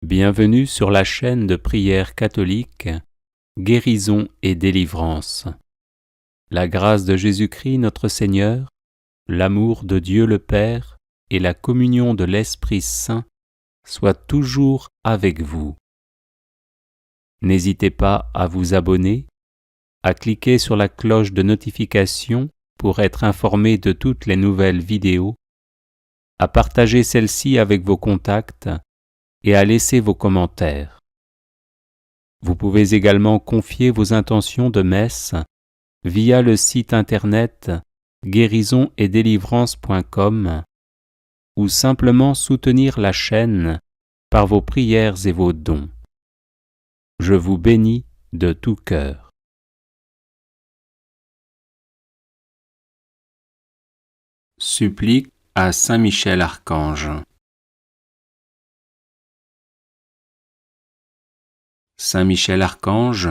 Bienvenue sur la chaîne de prière catholique, Guérison et délivrance. La grâce de Jésus-Christ notre Seigneur, l'amour de Dieu le Père et la communion de l'Esprit Saint soient toujours avec vous. N'hésitez pas à vous abonner, à cliquer sur la cloche de notification pour être informé de toutes les nouvelles vidéos, à partager celle-ci avec vos contacts et à laisser vos commentaires. Vous pouvez également confier vos intentions de messe via le site internet guérisonetdélivrance.com ou simplement soutenir la chaîne par vos prières et vos dons. Je vous bénis de tout cœur. Supplique à Saint Michel Archange. Saint Michel Archange,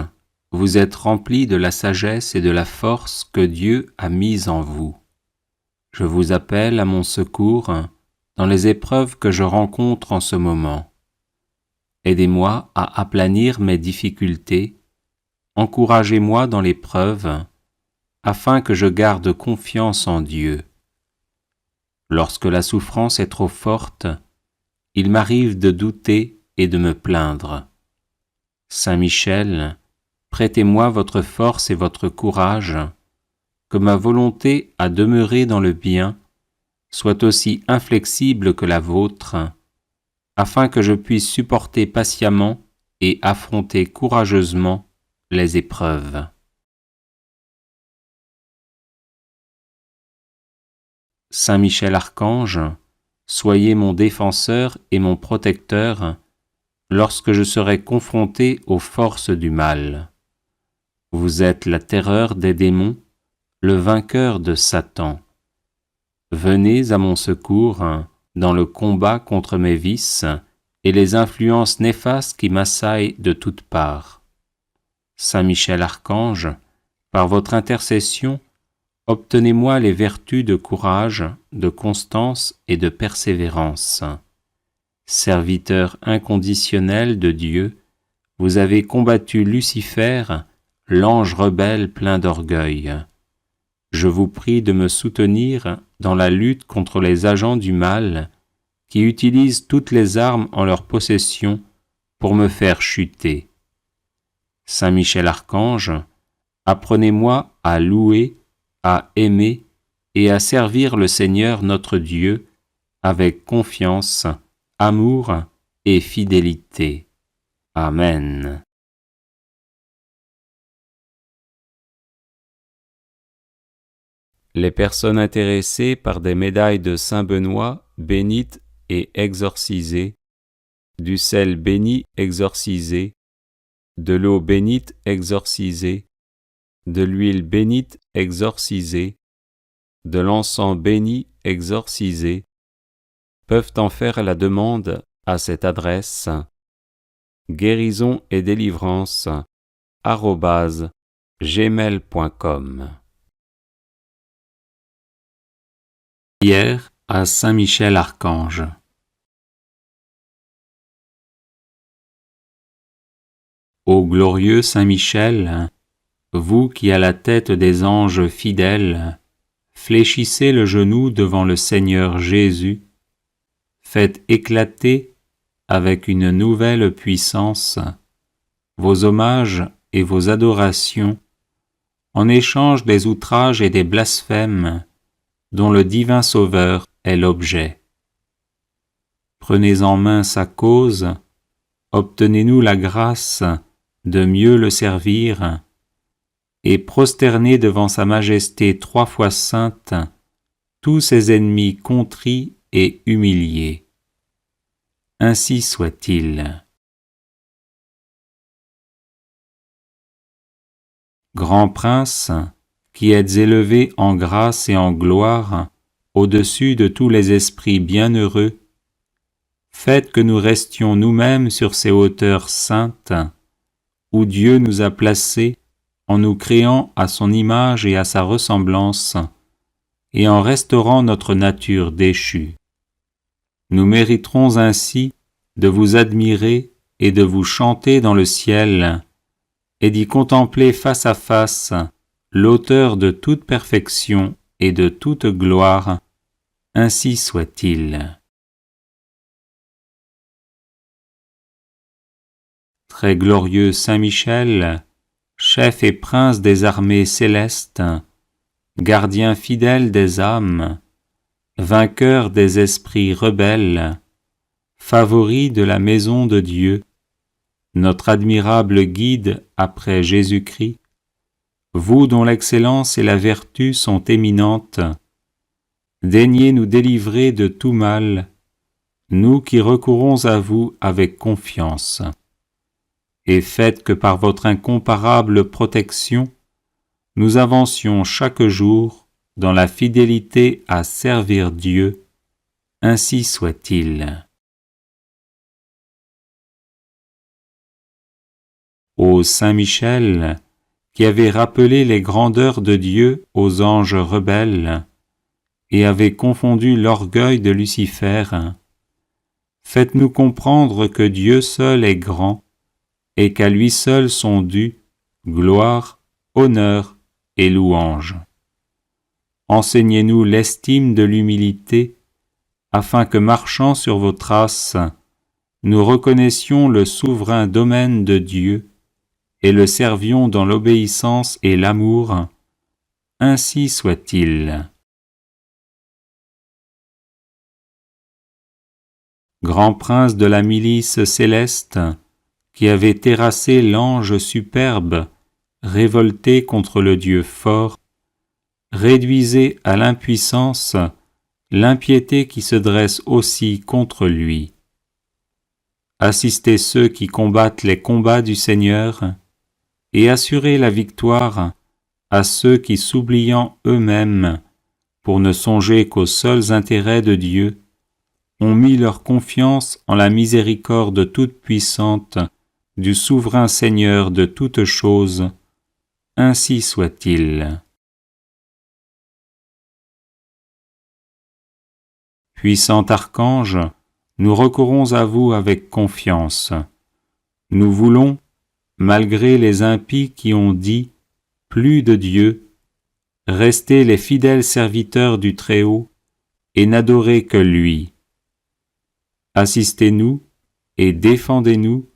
vous êtes rempli de la sagesse et de la force que Dieu a mise en vous. Je vous appelle à mon secours dans les épreuves que je rencontre en ce moment. Aidez-moi à aplanir mes difficultés, encouragez-moi dans l'épreuve, afin que je garde confiance en Dieu. Lorsque la souffrance est trop forte, il m'arrive de douter et de me plaindre. Saint Michel, prêtez-moi votre force et votre courage, que ma volonté à demeurer dans le bien soit aussi inflexible que la vôtre, afin que je puisse supporter patiemment et affronter courageusement les épreuves. Saint Michel Archange, soyez mon défenseur et mon protecteur lorsque je serai confronté aux forces du mal. Vous êtes la terreur des démons, le vainqueur de Satan. Venez à mon secours dans le combat contre mes vices et les influences néfastes qui m'assaillent de toutes parts. Saint Michel Archange, par votre intercession, obtenez-moi les vertus de courage, de constance et de persévérance. Serviteur inconditionnel de Dieu, vous avez combattu Lucifer, l'ange rebelle plein d'orgueil. Je vous prie de me soutenir dans la lutte contre les agents du mal qui utilisent toutes les armes en leur possession pour me faire chuter. Saint Michel Archange, apprenez-moi à louer, à aimer et à servir le Seigneur notre Dieu avec confiance, amour et fidélité. Amen. Les personnes intéressées par des médailles de Saint Benoît bénites et exorcisées, du sel béni exorcisé, de l'eau bénite exorcisée, de l'huile bénite exorcisée, de l'encens béni exorcisé, peuvent en faire la demande à cette adresse guérisonetdélivrance@gmail.com. Prière à Saint Michel Archange. Ô glorieux Saint Michel, vous qui à la tête des anges fidèles fléchissez le genou devant le Seigneur Jésus, faites éclater avec une nouvelle puissance vos hommages et vos adorations en échange des outrages et des blasphèmes dont le divin Sauveur est l'objet. Prenez en main sa cause, obtenez-nous la grâce de mieux le servir et prosternez devant sa majesté 3 fois sainte tous ses ennemis contrits et humiliés. Ainsi soit-il. Grand Prince, qui êtes élevé en grâce et en gloire au-dessus de tous les esprits bienheureux, faites que nous restions nous-mêmes sur ces hauteurs saintes où Dieu nous a placés en nous créant à son image et à sa ressemblance et en restaurant notre nature déchue. Nous mériterons ainsi de vous admirer et de vous chanter dans le ciel, et d'y contempler face à face l'auteur de toute perfection et de toute gloire, ainsi soit-il. Très glorieux Saint Michel, chef et prince des armées célestes, gardien fidèle des âmes, vainqueur des esprits rebelles, favori de la maison de Dieu, notre admirable guide après Jésus-Christ, vous dont l'excellence et la vertu sont éminentes, daignez nous délivrer de tout mal, nous qui recourons à vous avec confiance. Et faites que par votre incomparable protection, nous avancions chaque jour dans la fidélité à servir Dieu, ainsi soit-il. Ô Saint Michel, qui avez rappelé les grandeurs de Dieu aux anges rebelles, et avez confondu l'orgueil de Lucifer, faites-nous comprendre que Dieu seul est grand, et qu'à lui seul sont dus gloire, honneur et louange. Enseignez-nous l'estime de l'humilité, afin que, marchant sur vos traces, nous reconnaissions le souverain domaine de Dieu et le servions dans l'obéissance et l'amour, ainsi soit-il. Grand prince de la milice céleste, qui avait terrassé l'ange superbe, révolté contre le Dieu fort, réduisez à l'impuissance l'impiété qui se dresse aussi contre lui. Assistez ceux qui combattent les combats du Seigneur, et assurez la victoire à ceux qui, s'oubliant eux-mêmes, pour ne songer qu'aux seuls intérêts de Dieu, ont mis leur confiance en la miséricorde toute-puissante du souverain Seigneur de toutes choses, ainsi soit-il. Puissant archange, nous recourons à vous avec confiance. Nous voulons, malgré les impies qui ont dit « plus de Dieu », rester les fidèles serviteurs du Très-Haut et n'adorer que lui. Assistez-nous et défendez-nous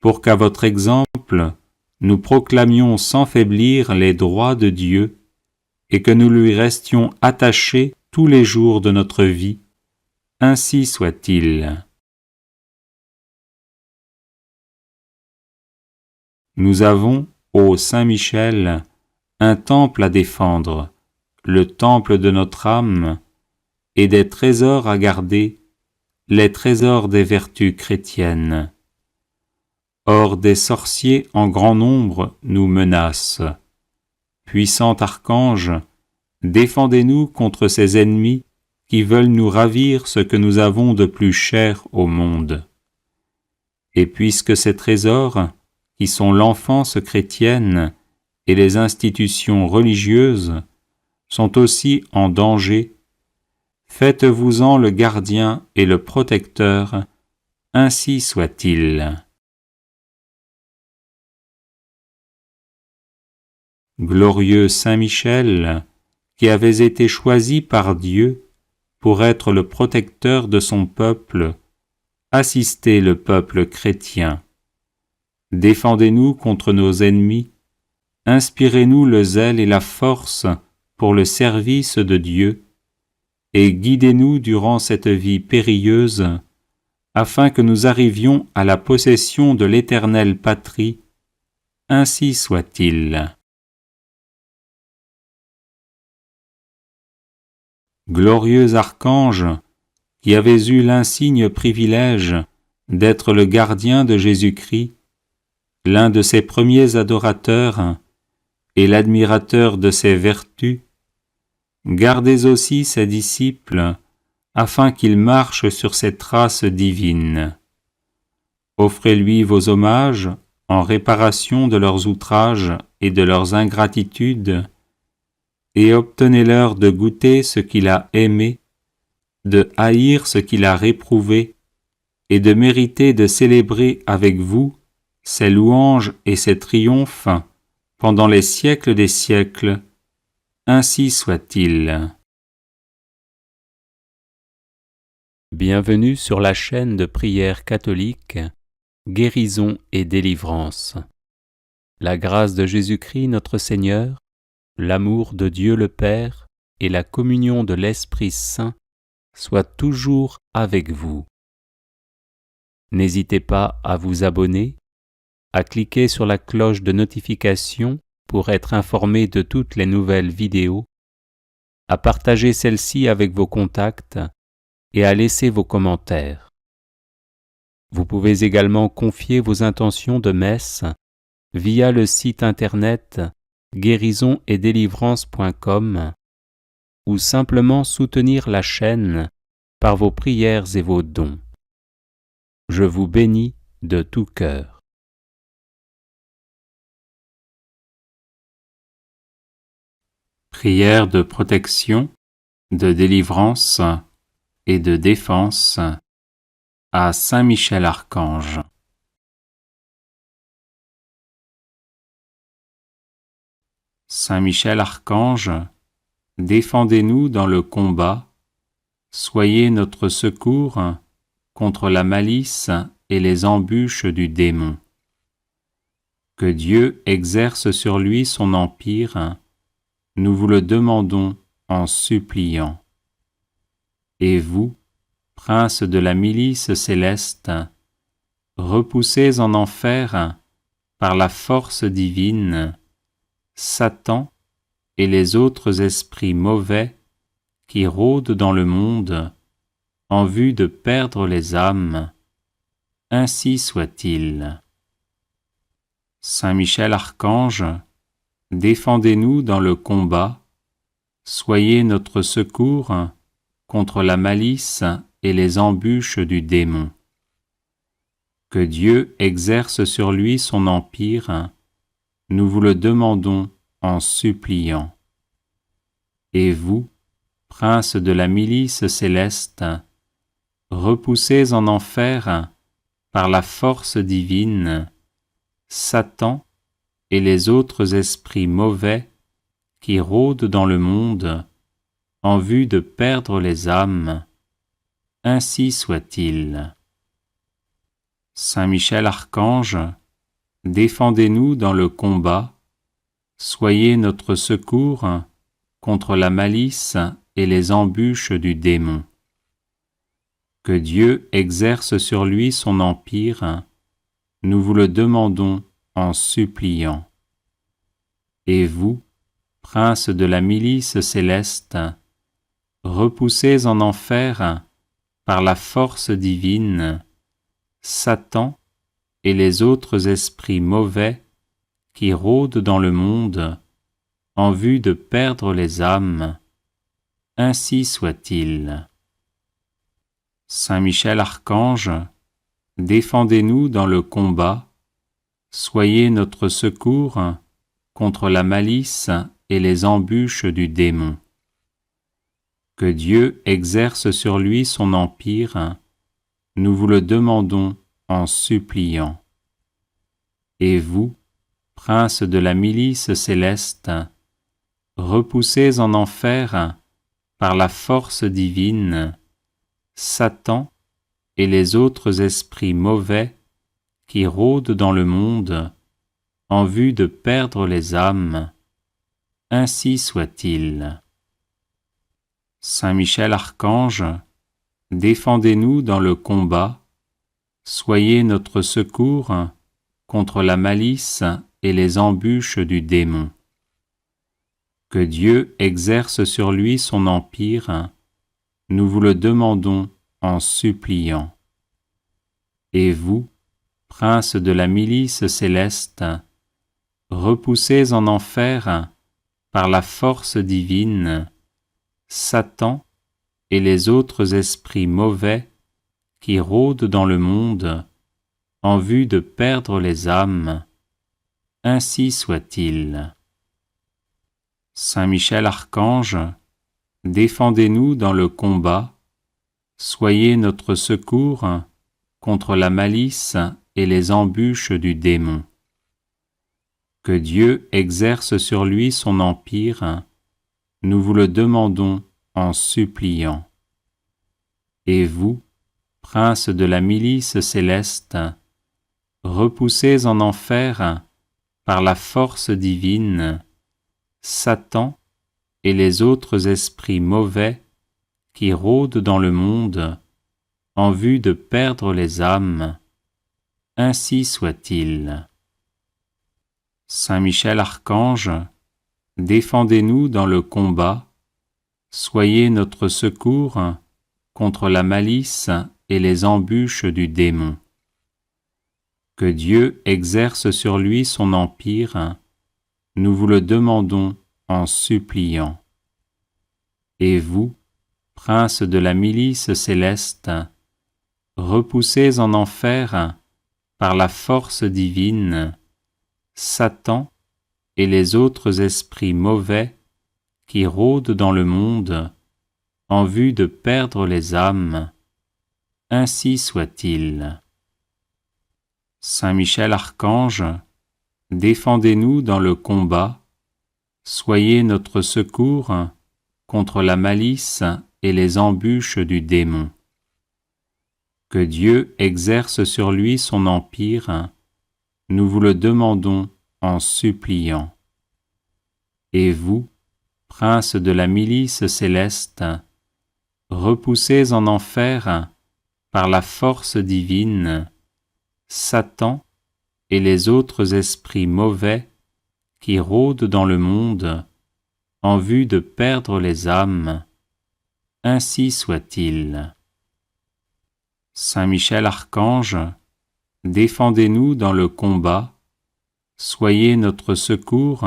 pour qu'à votre exemple, nous proclamions sans faiblir les droits de Dieu et que nous lui restions attachés tous les jours de notre vie, ainsi soit-il. Nous avons, ô Saint Michel, un temple à défendre, le temple de notre âme, et des trésors à garder, les trésors des vertus chrétiennes. Or des sorciers en grand nombre nous menacent. Puissant archange, défendez-nous contre ces ennemis qui veulent nous ravir ce que nous avons de plus cher au monde. Et puisque ces trésors, qui sont l'enfance chrétienne et les institutions religieuses, sont aussi en danger, faites-vous-en le gardien et le protecteur, ainsi soit-il. Glorieux Saint Michel, qui avez été choisi par Dieu pour être le protecteur de son peuple, assistez le peuple chrétien. Défendez-nous contre nos ennemis, inspirez-nous le zèle et la force pour le service de Dieu, et guidez-nous durant cette vie périlleuse, afin que nous arrivions à la possession de l'éternelle patrie, ainsi soit-il. Glorieux archange, qui avez eu l'insigne privilège d'être le gardien de Jésus-Christ, l'un de ses premiers adorateurs et l'admirateur de ses vertus, gardez aussi ses disciples, afin qu'ils marchent sur ses traces divines. Offrez-lui vos hommages en réparation de leurs outrages et de leurs ingratitudes, et obtenez-leur de goûter ce qu'il a aimé, de haïr ce qu'il a réprouvé, et de mériter de célébrer avec vous ses louanges et ses triomphes pendant les siècles des siècles. Ainsi soit-il. Bienvenue sur la chaîne de prière catholique Guérison et délivrance. La grâce de Jésus-Christ notre Seigneur, l'amour de Dieu le Père et la communion de l'Esprit Saint soient toujours avec vous. N'hésitez pas à vous abonner, à cliquer sur la cloche de notification pour être informé de toutes les nouvelles vidéos, à partager celle-ci avec vos contacts et à laisser vos commentaires. Vous pouvez également confier vos intentions de messe via le site internet guérisonetdélivrance.com ou simplement soutenir la chaîne par vos prières et vos dons. Je vous bénis de tout cœur. Prière de protection, de délivrance et de défense à Saint Michel Archange. Saint Michel Archange, défendez-nous dans le combat, soyez notre secours contre la malice et les embûches du démon. Que Dieu exerce sur lui son empire, nous vous le demandons en suppliant. Et vous, prince de la milice céleste, repoussez en enfer, par la force divine, Satan et les autres esprits mauvais qui rôdent dans le monde en vue de perdre les âmes. Ainsi soit-il. Saint Michel Archange, défendez-nous dans le combat, soyez notre secours contre la malice et les embûches du démon. Que Dieu exerce sur lui son empire, nous vous le demandons en suppliant. Et vous, prince de la milice céleste, repoussez en enfer, par la force divine, Satan et les autres esprits mauvais qui rôdent dans le monde en vue de perdre les âmes. Ainsi soit-il. Saint Michel Archange, défendez-nous dans le combat, soyez notre secours contre la malice et les embûches du démon. Que Dieu exerce sur lui son empire, nous vous le demandons en suppliant. Et vous, prince de la milice céleste, repoussez en enfer, par la force divine, Satan et les autres esprits mauvais qui rôdent dans le monde en vue de perdre les âmes. Ainsi soit-il. Saint Michel Archange, défendez-nous dans le combat, soyez notre secours contre la malice et les embûches du démon. Que Dieu exerce sur lui son empire, nous vous le demandons en suppliant. Et vous, prince de la milice céleste, repoussez en enfer, par la force divine, Satan et les autres esprits mauvais qui rôdent dans le monde en vue de perdre les âmes. Ainsi soit-il. Saint Michel Archange, défendez-nous dans le combat, soyez notre secours contre la malice et les embûches du démon. Que Dieu exerce sur lui son empire, nous vous le demandons en suppliant. Et vous, prince de la milice céleste, repoussez en enfer, par la force divine, Satan et les autres esprits mauvais qui rôdent dans le monde en vue de perdre les âmes. Ainsi soit-il. Saint Michel Archange, défendez-nous dans le combat, soyez notre secours contre la malice et les embûches du démon. Que Dieu exerce sur lui son empire, nous vous le demandons en suppliant. Et vous, princes de la milice céleste, repoussez en enfer, par la force divine, Satan et les autres esprits mauvais qui rôdent dans le monde en vue de perdre les âmes. Ainsi soit-il. Saint Michel Archange, défendez-nous dans le combat, soyez notre secours contre la malice et les embûches du démon. Que Dieu exerce sur lui son empire, nous vous le demandons en suppliant. Et vous, princes de la milice céleste, repoussez en enfer, par la force divine, Satan et les autres esprits mauvais qui rôdent dans le monde en vue de perdre les âmes. Ainsi soit-il. Saint Michel Archange, défendez-nous dans le combat, soyez notre secours contre la malice et les embûches du démon. Que Dieu exerce sur lui son empire, nous vous le demandons en suppliant. Et vous, princes de la milice céleste, repoussez en enfer, par la force divine, Satan et les autres esprits mauvais qui rôdent dans le monde en vue de perdre les âmes. Ainsi soit-il. Saint Michel Archange, défendez-nous dans le combat, soyez notre secours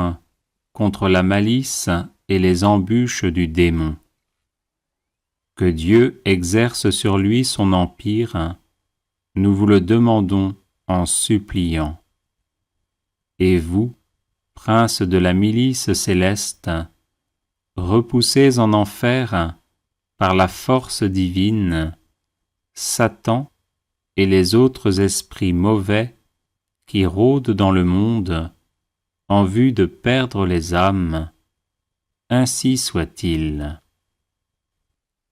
contre la malice et les embûches du démon. Que Dieu exerce sur lui son empire, nous vous le demandons en suppliant. Et vous, princes de la milice céleste, repoussez en enfer, par la force divine, Satan et les autres esprits mauvais qui rôdent dans le monde en vue de perdre les âmes. Ainsi soit-il.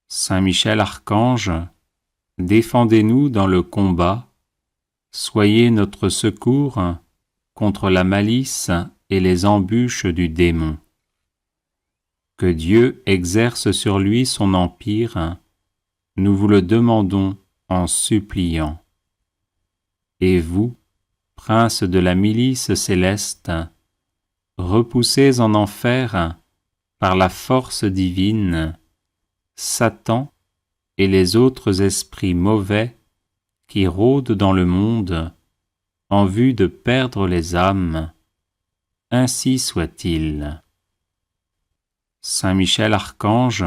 Saint Michel Archange, défendez-nous dans le combat, soyez notre secours contre la malice et les embûches du démon. Que Dieu exerce sur lui son empire, nous vous le demandons en suppliant. Et vous, princes de la milice céleste, repoussez en enfer, par la force divine, Satan et les autres esprits mauvais qui rôdent dans le monde en vue de perdre les âmes. Ainsi soit-il. Saint Michel Archange,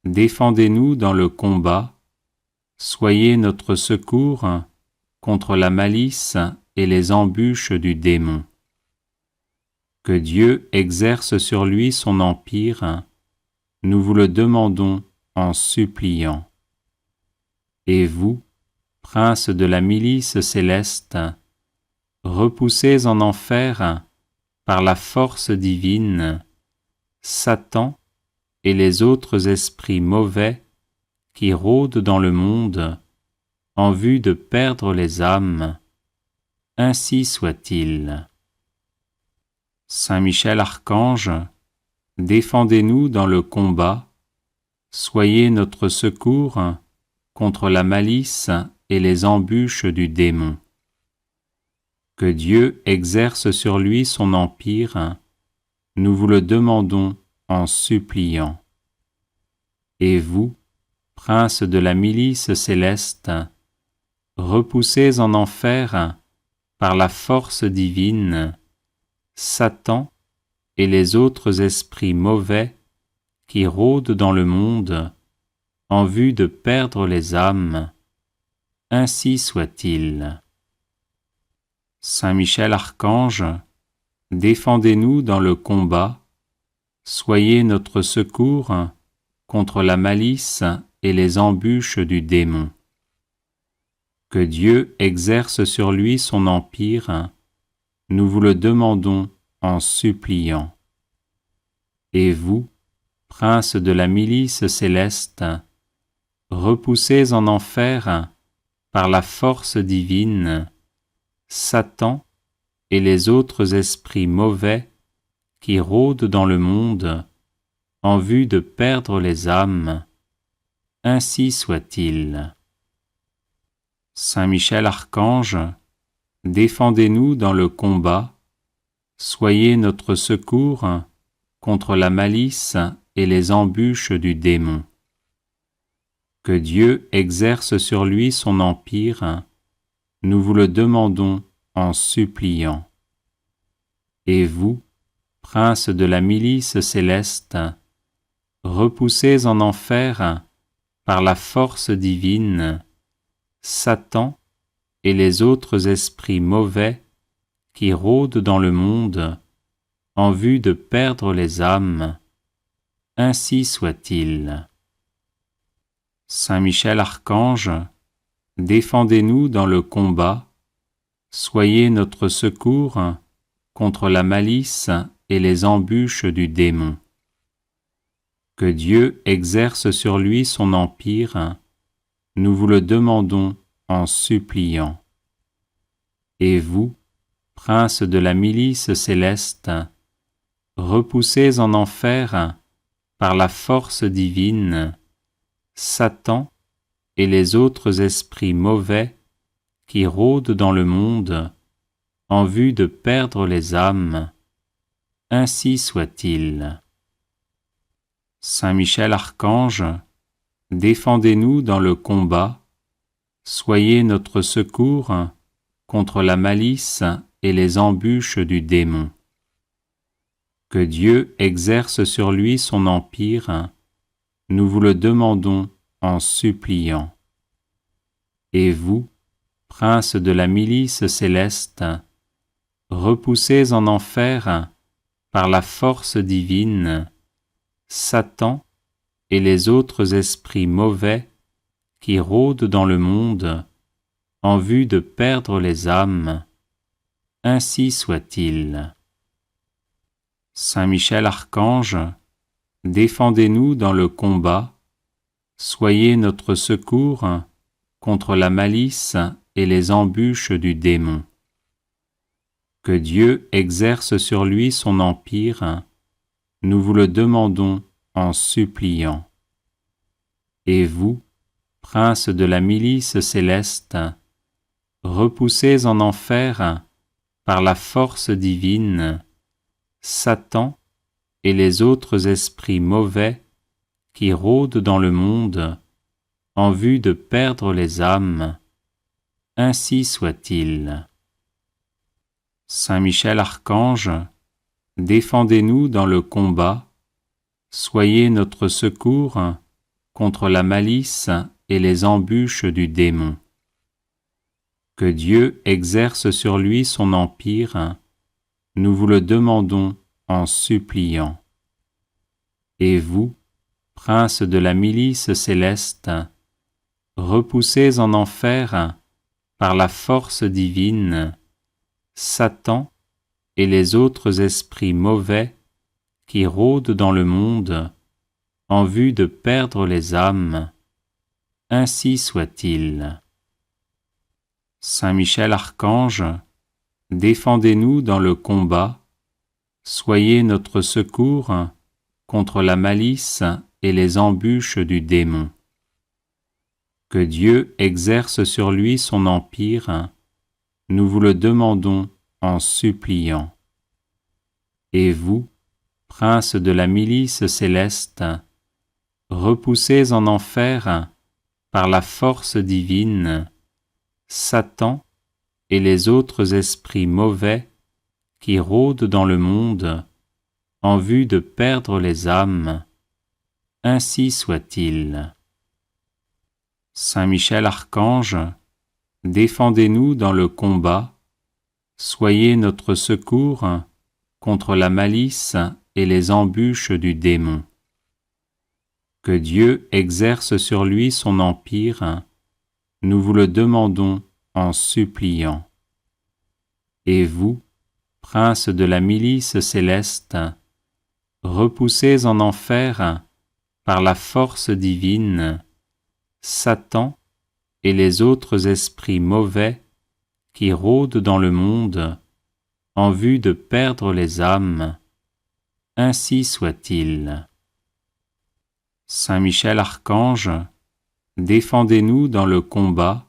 défendez-nous dans le combat, soyez notre secours contre la malice et les embûches du démon. Que Dieu exerce sur lui son empire, nous vous le demandons en suppliant. Et vous, princes de la milice céleste, repoussez en enfer, par la force divine, Satan et les autres esprits mauvais qui rôdent dans le monde en vue de perdre les âmes. Ainsi soit-il. Saint Michel Archange, défendez-nous dans le combat, soyez notre secours contre la malice et les embûches du démon. Que Dieu exerce sur lui son empire, nous vous le demandons en suppliant. Et vous, princes de la milice céleste, repoussez en enfer, par la force divine, Satan et les autres esprits mauvais qui rôdent dans le monde en vue de perdre les âmes. Ainsi soit-il. Saint Michel Archange, défendez-nous dans le combat, soyez notre secours contre la malice et les embûches du démon. Que Dieu exerce sur lui son empire, nous vous le demandons en suppliant. Et vous, princes de la milice céleste, repoussés en enfer par la force divine, Satan et les autres esprits mauvais qui rôdent dans le monde en vue de perdre les âmes, ainsi soit-il. Saint Michel Archange, défendez-nous dans le combat, soyez notre secours contre la malice et les embûches du démon. Que Dieu exerce sur lui son empire, nous vous le demandons en suppliant. Et vous, princes de la milice céleste, repoussés en enfer par la force divine, Satan et les autres esprits mauvais qui rôdent dans le monde en vue de perdre les âmes, ainsi soit-il. Saint Michel Archange, défendez-nous dans le combat, soyez notre secours contre la malice et les embûches du démon. Que Dieu exerce sur lui son empire, nous vous le demandons en suppliant. Et vous, princes de la milice céleste, repoussés en enfer par la force divine, Satan et les autres esprits mauvais qui rôdent dans le monde en vue de perdre les âmes, ainsi soit-il. Saint Michel Archange, défendez-nous dans le combat, soyez notre secours contre la malice et les embûches du démon. Que Dieu exerce sur lui son empire, nous vous le demandons en suppliant. Et vous, princes de la milice céleste, repoussés en enfer par la force divine, Satan et les autres esprits mauvais qui rôdent dans le monde en vue de perdre les âmes, ainsi soit-il. Saint Michel Archange, défendez-nous dans le combat, soyez notre secours contre la malice et les embûches du démon. Que Dieu exerce sur lui son empire, nous vous le demandons en suppliant. Et vous, princes de la milice céleste, repoussés en enfer par la force divine, Satan et les autres esprits mauvais qui rôdent dans le monde en vue de perdre les âmes, ainsi soit-il. Saint Michel Archange, défendez-nous dans le combat, soyez notre secours contre la malice et les embûches du démon. Que Dieu exerce sur lui son empire, nous vous le demandons en suppliant. Et vous, princes de la milice céleste, repoussés en enfer par la force divine, Satan et les autres esprits mauvais qui rôdent dans le monde en vue de perdre les âmes, ainsi soit-il. Saint Michel Archange, défendez-nous dans le combat, soyez notre secours contre la malice et les embûches du démon. Que Dieu exerce sur lui son empire, nous vous le demandons en suppliant. Et vous, princes de la milice céleste, repoussés en enfer par la force divine, Satan et les autres esprits mauvais qui rôdent dans le monde en vue de perdre les âmes, ainsi soit-il. Saint Michel Archange, défendez-nous dans le combat, soyez notre secours contre la malice et les embûches du démon. Que Dieu exerce sur lui son empire, nous vous le demandons en suppliant. Et vous, prince de la milice céleste, repoussez en enfer, par la force divine, Satan et les autres esprits mauvais qui rôdent dans le monde en vue de perdre les âmes. Ainsi soit-il. Saint Michel Archange, défendez-nous dans le combat,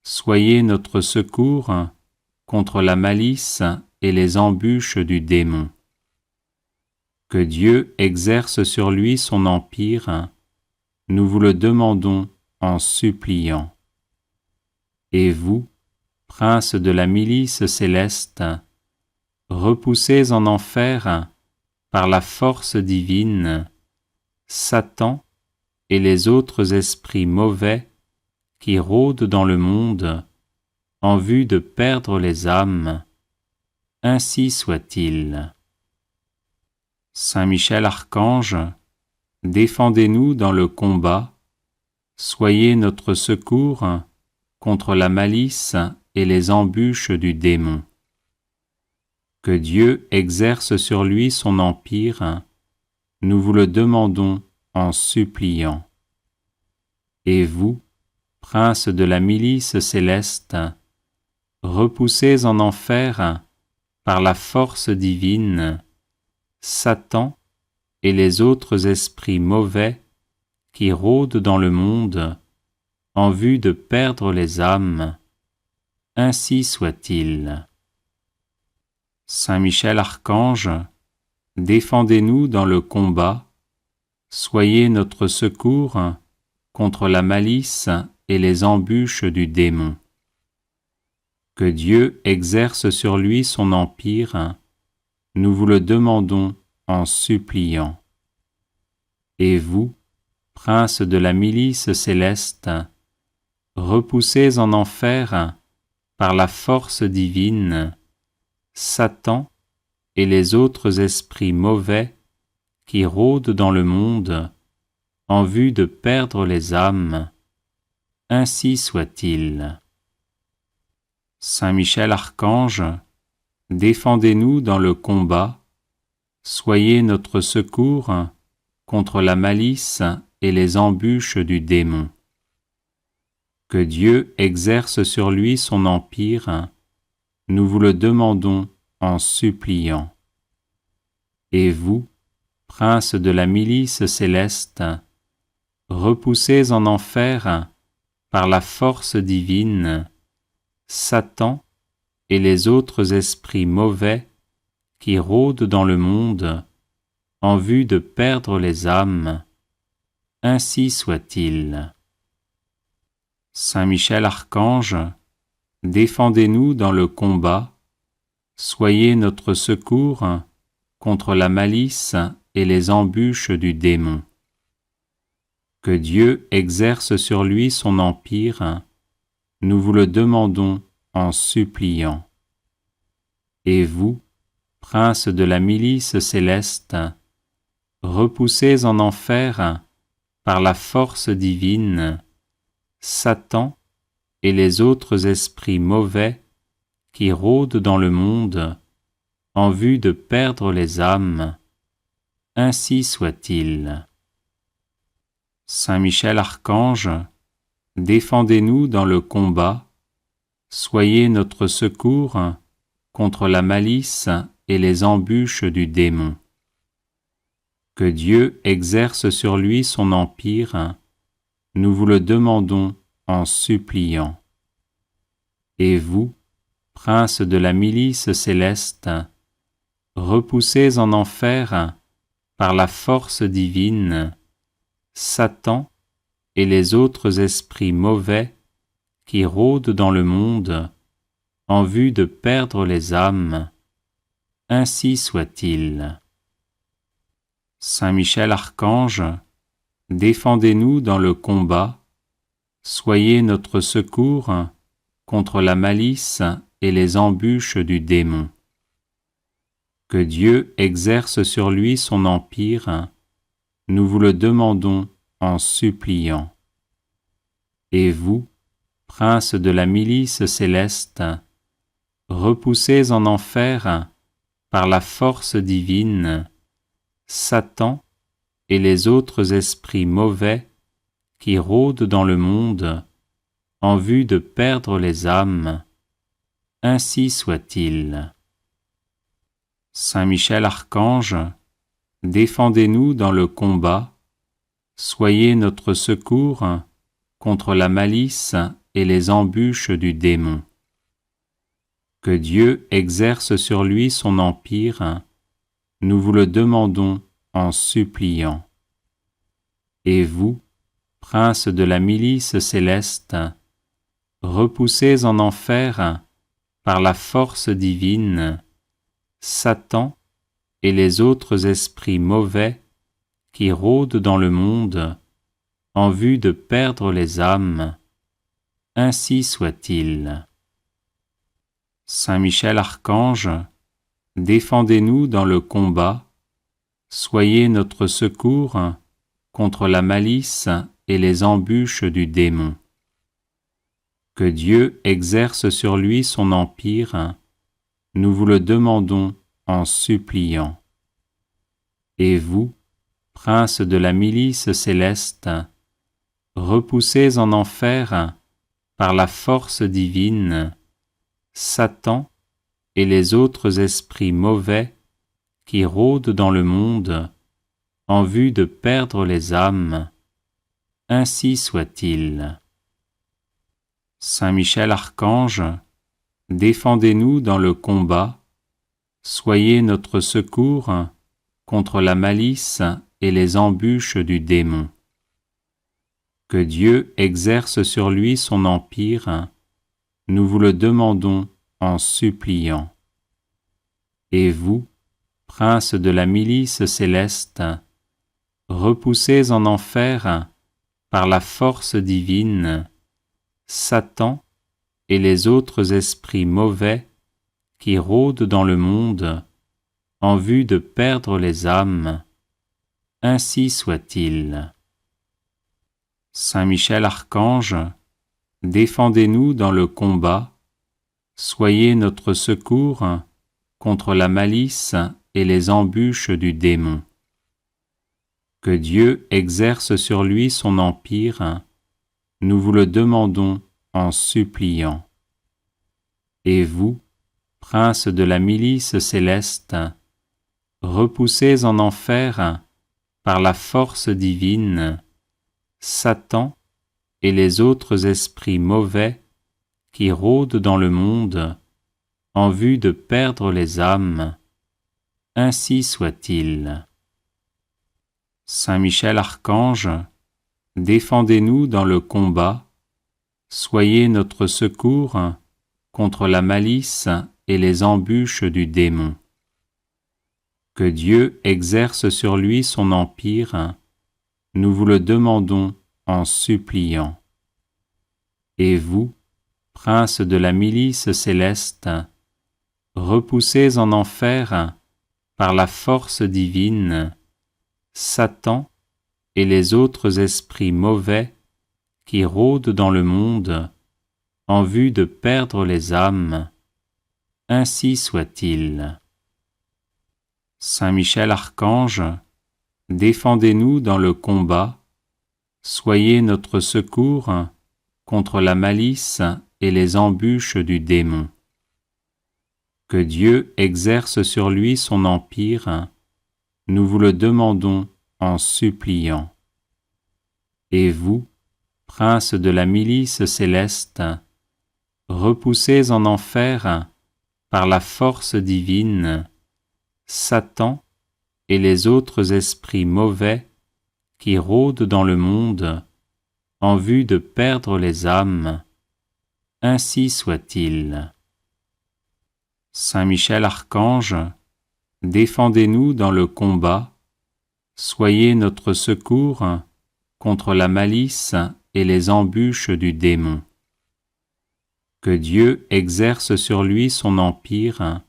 soyez notre secours contre la malice et les embûches du démon. Que Dieu exerce sur lui son empire, nous vous le demandons en suppliant. Et vous, prince de la milice céleste, repoussez en enfer, par la force divine, Satan et les autres esprits mauvais qui rôdent dans le monde en vue de perdre les âmes. Ainsi soit-il. Saint Michel Archange, défendez-nous dans le combat, soyez notre secours contre la malice et les embûches du démon. Que Dieu exerce sur lui son empire, nous vous le demandons en suppliant. Et vous, prince de la milice céleste, repoussez en enfer, par la force divine, Satan et les autres esprits mauvais qui rôdent dans le monde en vue de perdre les âmes. Ainsi soit-il. Saint Michel Archange, défendez-nous dans le combat, soyez notre secours contre la malice et les embûches du démon. Que Dieu exerce sur lui son empire, nous vous le demandons en suppliant. Et vous, prince de la milice céleste, repoussez en enfer, par la force divine, Satan et les autres esprits mauvais qui rôdent dans le monde en vue de perdre les âmes. Ainsi soit-il. Saint Michel Archange, défendez-nous dans le combat, soyez notre secours contre la malice et les embûches du démon. Que Dieu exerce sur lui son empire, nous vous le demandons en suppliant. Et vous, prince de la milice céleste, repoussez en enfer, par la force divine, Satan et les autres esprits mauvais qui rôdent dans le monde en vue de perdre les âmes. Ainsi soit-il. Saint Michel Archange, défendez-nous dans le combat, soyez notre secours contre la malice et les embûches du démon. Que Dieu exerce sur lui son empire, nous vous le demandons en suppliant. Et vous, prince de la milice céleste, repoussez en enfer, par la force divine, Satan et les autres esprits mauvais qui rôdent dans le monde en vue de perdre les âmes. Ainsi soit-il. Saint Michel Archange, défendez-nous dans le combat, soyez notre secours contre la malice et les embûches du démon. Que Dieu exerce sur lui son empire, nous vous le demandons en suppliant. Et vous, prince de la milice céleste, repoussez en enfer, par la force divine, Satan et les autres esprits mauvais qui rôdent dans le monde en vue de perdre les âmes. Ainsi soit-il. Saint Michel Archange, défendez-nous dans le combat, soyez notre secours contre la malice et les embûches du démon. Que Dieu exerce sur lui son empire, nous vous le demandons en suppliant. Et vous, princes de la milice céleste, repoussés en enfer par la force divine, Satan et les autres esprits mauvais qui rôdent dans le monde en vue de perdre les âmes, ainsi soit-il. Saint Michel Archange, défendez-nous dans le combat, soyez notre secours contre la malice et les embûches du démon. Que Dieu exerce sur lui son empire, nous vous le demandons en suppliant. Et vous, princes de la milice céleste, repoussés en enfer par la force divine, Satan et les autres esprits mauvais qui rôdent dans le monde en vue de perdre les âmes, ainsi soit-il. Saint Michel Archange, défendez-nous dans le combat, soyez notre secours contre la malice et les embûches du démon. Que Dieu exerce sur lui son empire, nous vous le demandons en suppliant. Et vous, princes de la milice céleste, repoussés en enfer par la force divine, Satan et les autres esprits mauvais qui rôdent dans le monde en vue de perdre les âmes, ainsi soit-il. Saint Michel Archange, défendez-nous dans le combat, soyez notre secours contre la malice et les embûches du démon. Que Dieu exerce sur lui son empire, nous vous le demandons en suppliant. Et vous, princes de la milice céleste, repoussés en enfer par la force divine, Satan et les autres esprits mauvais qui rôdent dans le monde en vue de perdre les âmes, ainsi soit-il. Saint Michel Archange, défendez-nous dans le combat, soyez notre secours contre la malice et les embûches du démon. Que Dieu exerce sur lui son empire, nous vous le demandons en suppliant. Et vous, princes de la milice céleste, repoussés en enfer par la force divine, Satan et les autres esprits mauvais qui rôdent dans le monde en vue de perdre les âmes, ainsi soit-il. Saint Michel Archange, défendez-nous dans le combat, soyez notre secours contre la malice et les embûches du démon. Que Dieu exerce sur lui son empire, nous vous le demandons en suppliant. Et vous, princes de la milice céleste, repoussés en enfer par la force divine, Satan et les autres esprits mauvais qui rôdent dans le monde en vue de perdre les âmes, ainsi soit-il. Saint Michel Archange, défendez-nous dans le combat, soyez notre secours contre la malice et les embûches du démon. Que Dieu exerce sur lui son empire, nous vous le demandons en suppliant. Et vous, princes de la milice céleste, repoussés en enfer par la force divine, Satan et les autres esprits mauvais qui rôdent dans le monde en vue de perdre les âmes, ainsi soit-il. Saint Michel Archange, défendez-nous dans le combat, soyez notre secours contre la malice et les embûches du démon. Que Dieu exerce sur lui son empire,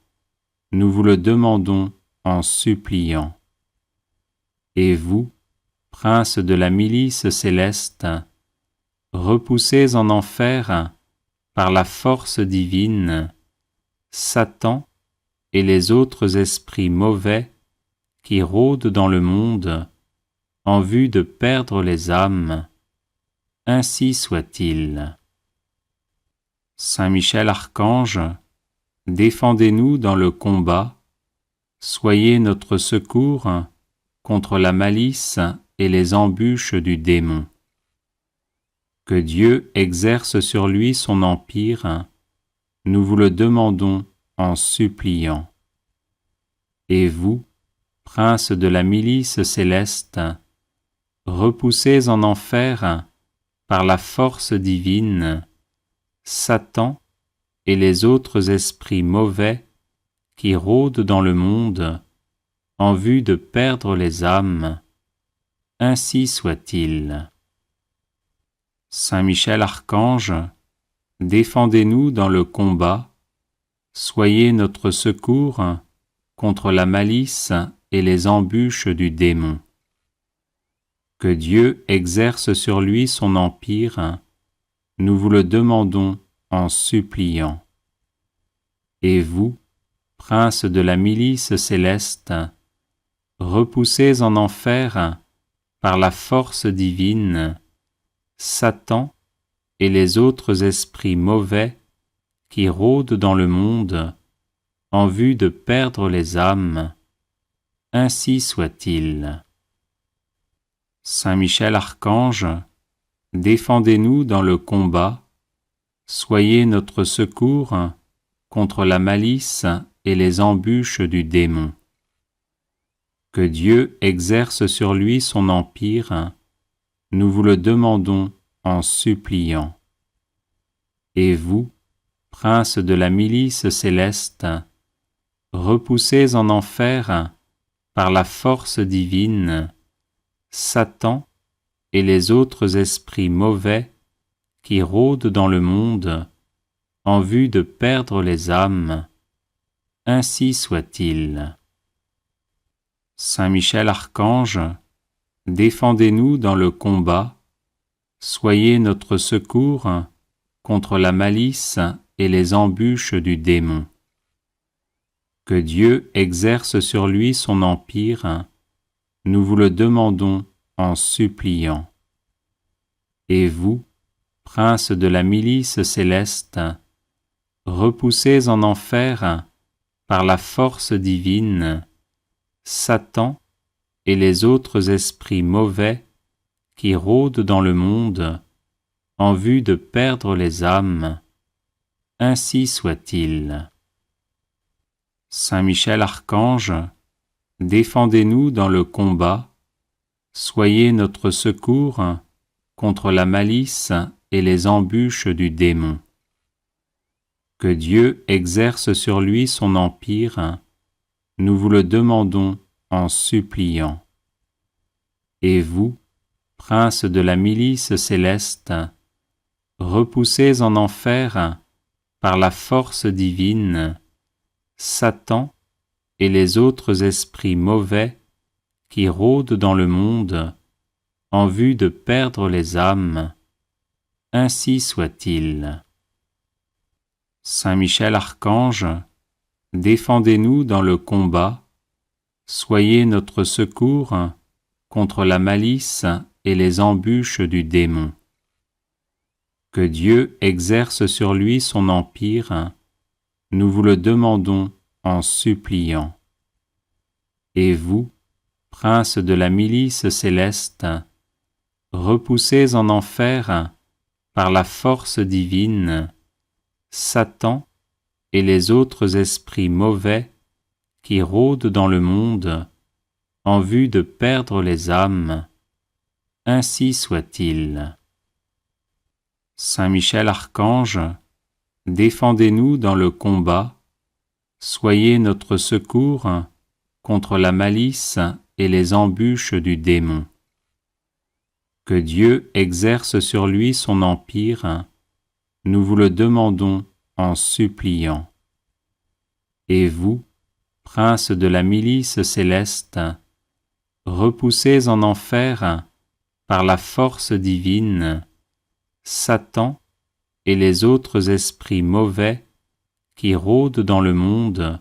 nous vous le demandons en suppliant. Et vous, princes de la milice céleste, repoussés en enfer par la force divine, Satan et les autres esprits mauvais qui rôdent dans le monde en vue de perdre les âmes, ainsi soit-il. Saint Michel Archange, défendez-nous dans le combat, soyez notre secours contre la malice et les embûches du démon. Que Dieu exerce sur lui son empire, nous vous le demandons en suppliant. Et vous, prince de la milice céleste, repoussez en enfer, par la force divine, Satan et les autres esprits mauvais qui rôdent dans le monde en vue de perdre les âmes, ainsi soit-il. Saint Michel Archange, défendez-nous dans le combat, soyez notre secours contre la malice et les embûches du démon. Que Dieu exerce sur lui son empire, nous vous le demandons en suppliant. Et vous, prince de la milice céleste, repoussez en enfer, par la force divine, Satan et les autres esprits mauvais qui rôdent dans le monde en vue de perdre les âmes, ainsi soit-il. Saint Michel Archange, défendez-nous dans le combat, soyez notre secours contre la malice et les embûches du démon. Que Dieu exerce sur lui son empire, nous vous le demandons en suppliant. Et vous, prince de la milice céleste, repoussez en enfer, par la force divine, Satan et les autres esprits mauvais qui rôdent dans le monde en vue de perdre les âmes, ainsi soit-il. Saint Michel Archange, défendez-nous dans le combat, soyez notre secours contre la malice et les embûches du démon. Que Dieu exerce sur lui son empire, nous vous le demandons en suppliant. Et vous, prince de la milice céleste, repoussez en enfer, par la force divine, Satan et les autres esprits mauvais qui rôdent dans le monde en vue de perdre les âmes, ainsi soit-il. Saint Michel Archange, défendez-nous dans le combat, soyez notre secours contre la malice et les embûches du démon. Que Dieu exerce sur lui son empire, nous vous le demandons en suppliant. Et vous, prince de la milice céleste, repoussez en enfer, par la force divine, Satan et les autres esprits mauvais qui rôdent dans le monde en vue de perdre les âmes, ainsi soit-il. Saint Michel Archange, défendez-nous dans le combat, soyez notre secours contre la malice et les embûches du démon. Que Dieu exerce sur lui son empire, nous vous le demandons en suppliant. Et vous, prince de la milice céleste, repoussez en enfer, par la force divine, Satan et les autres esprits mauvais qui rôdent dans le monde en vue de perdre les âmes, ainsi soit-il. Saint Michel Archange, défendez-nous dans le combat, soyez notre secours contre la malice et les embûches du démon. Que Dieu exerce sur lui son empire, nous vous le demandons en suppliant. Et vous, prince de la milice céleste, repoussez en enfer, par la force divine, Satan et les autres esprits mauvais qui rôdent dans le monde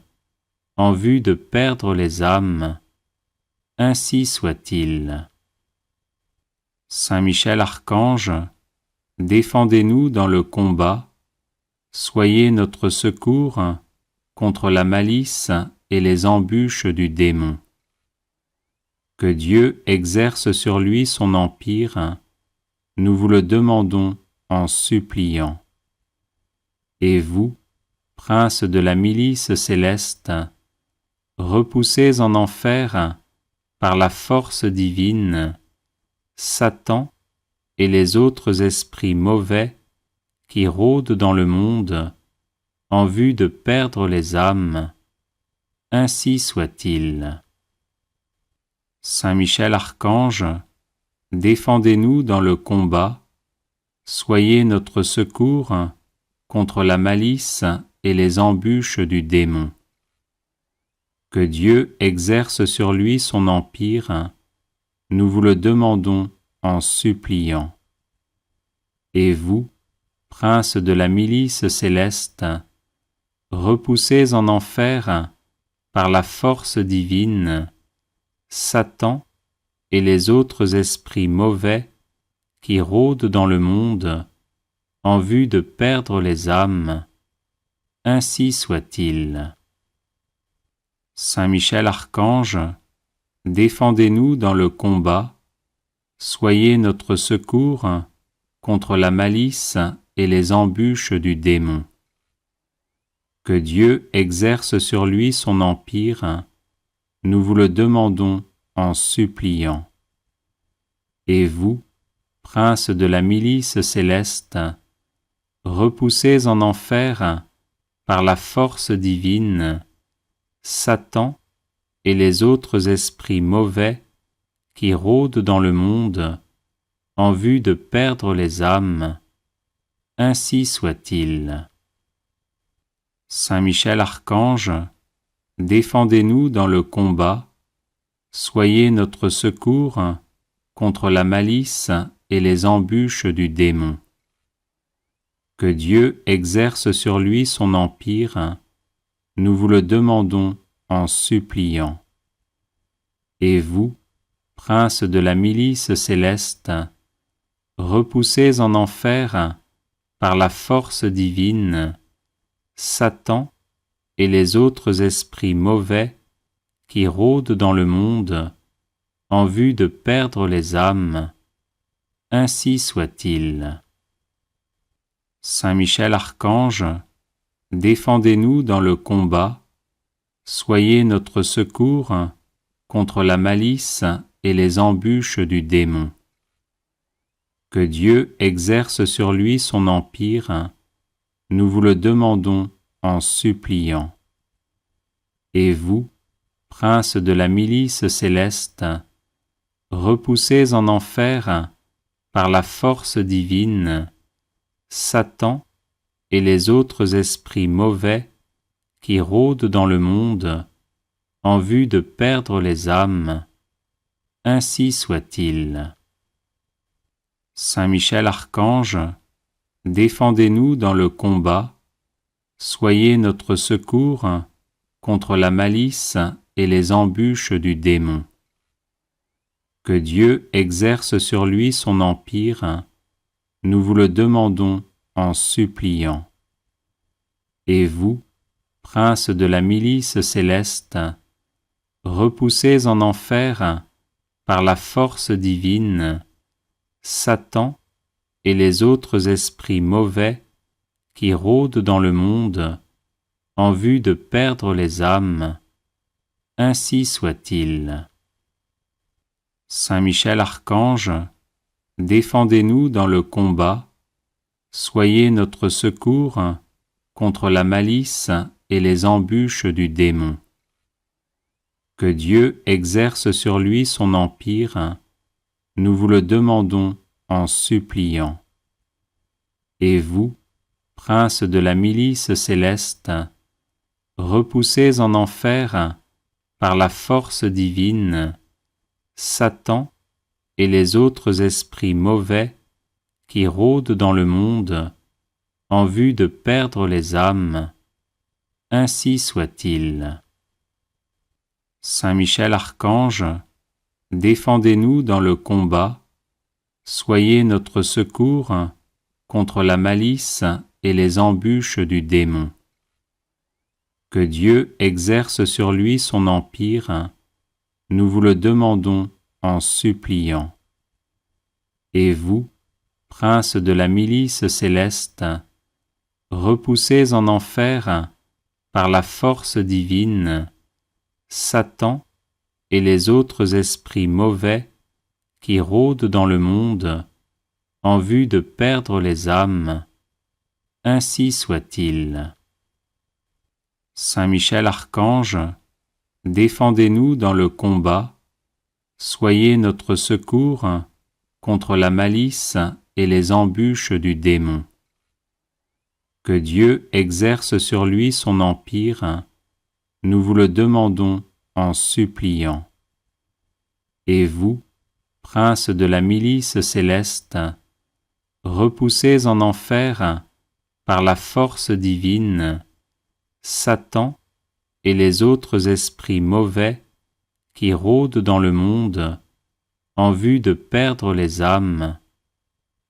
en vue de perdre les âmes, ainsi soit-il. Saint Michel Archange, défendez-nous dans le combat, soyez notre secours contre la malice et les embûches du démon. Que Dieu exerce sur lui son empire, nous vous le demandons en suppliant. Et vous, prince de la milice céleste, repoussez en enfer, par la force divine, Satan et les autres esprits mauvais qui rôdent dans le monde en vue de perdre les âmes, ainsi soit-il. Saint Michel Archange, défendez-nous dans le combat, soyez notre secours contre la malice et les embûches du démon. Que Dieu exerce sur lui son empire, nous vous le demandons en suppliant. Et vous, prince de la milice céleste, repoussez en enfer, par la force divine, Satan et les autres esprits mauvais qui rôdent dans le monde en vue de perdre les âmes, ainsi soit-il. Saint Michel Archange, défendez-nous dans le combat, soyez notre secours contre la malice et les embûches du démon. Que Dieu exerce sur lui son empire, nous vous le demandons en suppliant. Et vous, prince de la milice céleste, repoussez en enfer, par la force divine, Satan et les autres esprits mauvais qui rôdent dans le monde en vue de perdre les âmes, ainsi soit-il. Saint Michel Archange, défendez-nous dans le combat, soyez notre secours contre la malice et les embûches du démon. Que Dieu exerce sur lui son empire, nous vous le demandons en suppliant. Et vous, prince de la milice céleste, repoussez en enfer, par la force divine, Satan et les autres esprits mauvais qui rôdent dans le monde en vue de perdre les âmes, ainsi soit-il. Saint Michel Archange, défendez-nous dans le combat, soyez notre secours contre la malice et les embûches du démon. Que Dieu exerce sur lui son empire, nous vous le demandons en suppliant. Et vous, prince de la milice céleste, repoussez en enfer, par la force divine, Satan et les autres esprits mauvais qui rôdent dans le monde en vue de perdre les âmes, ainsi soit-il. Saint Michel Archange, défendez-nous dans le combat, soyez notre secours contre la malice et les embûches du démon. Que Dieu exerce sur lui son empire, nous vous le demandons en suppliant. Et vous, prince de la milice céleste, repoussez en enfer, par la force divine, Satan et les autres esprits mauvais qui rôdent dans le monde en vue de perdre les âmes, ainsi soit-il. Saint Michel Archange, défendez-nous dans le combat, soyez notre secours contre la malice et les embûches du démon. Que Dieu exerce sur lui son empire, nous vous le demandons en suppliant. Et vous, prince de la milice céleste, repoussez en enfer, par la force divine, Satan et les autres esprits mauvais qui rôdent dans le monde en vue de perdre les âmes. Ainsi soit-il. Saint Michel Archange, défendez-nous dans le combat, soyez notre secours contre la malice et les embûches du démon. Que Dieu exerce sur lui son empire, nous vous le demandons en suppliant. Et vous, prince de la milice céleste, repoussez en enfer, par la force divine, Satan et les autres esprits mauvais qui rôdent dans le monde en vue de perdre les âmes. Ainsi soit-il. Saint Michel Archange, défendez-nous dans le combat, soyez notre secours contre la malice et les embûches du démon. Que Dieu exerce sur lui son empire, nous vous le demandons en suppliant. Et vous, prince de la milice céleste, repoussez en enfer, par la force divine, Satan et les autres esprits mauvais qui rôdent dans le monde en vue de perdre les âmes.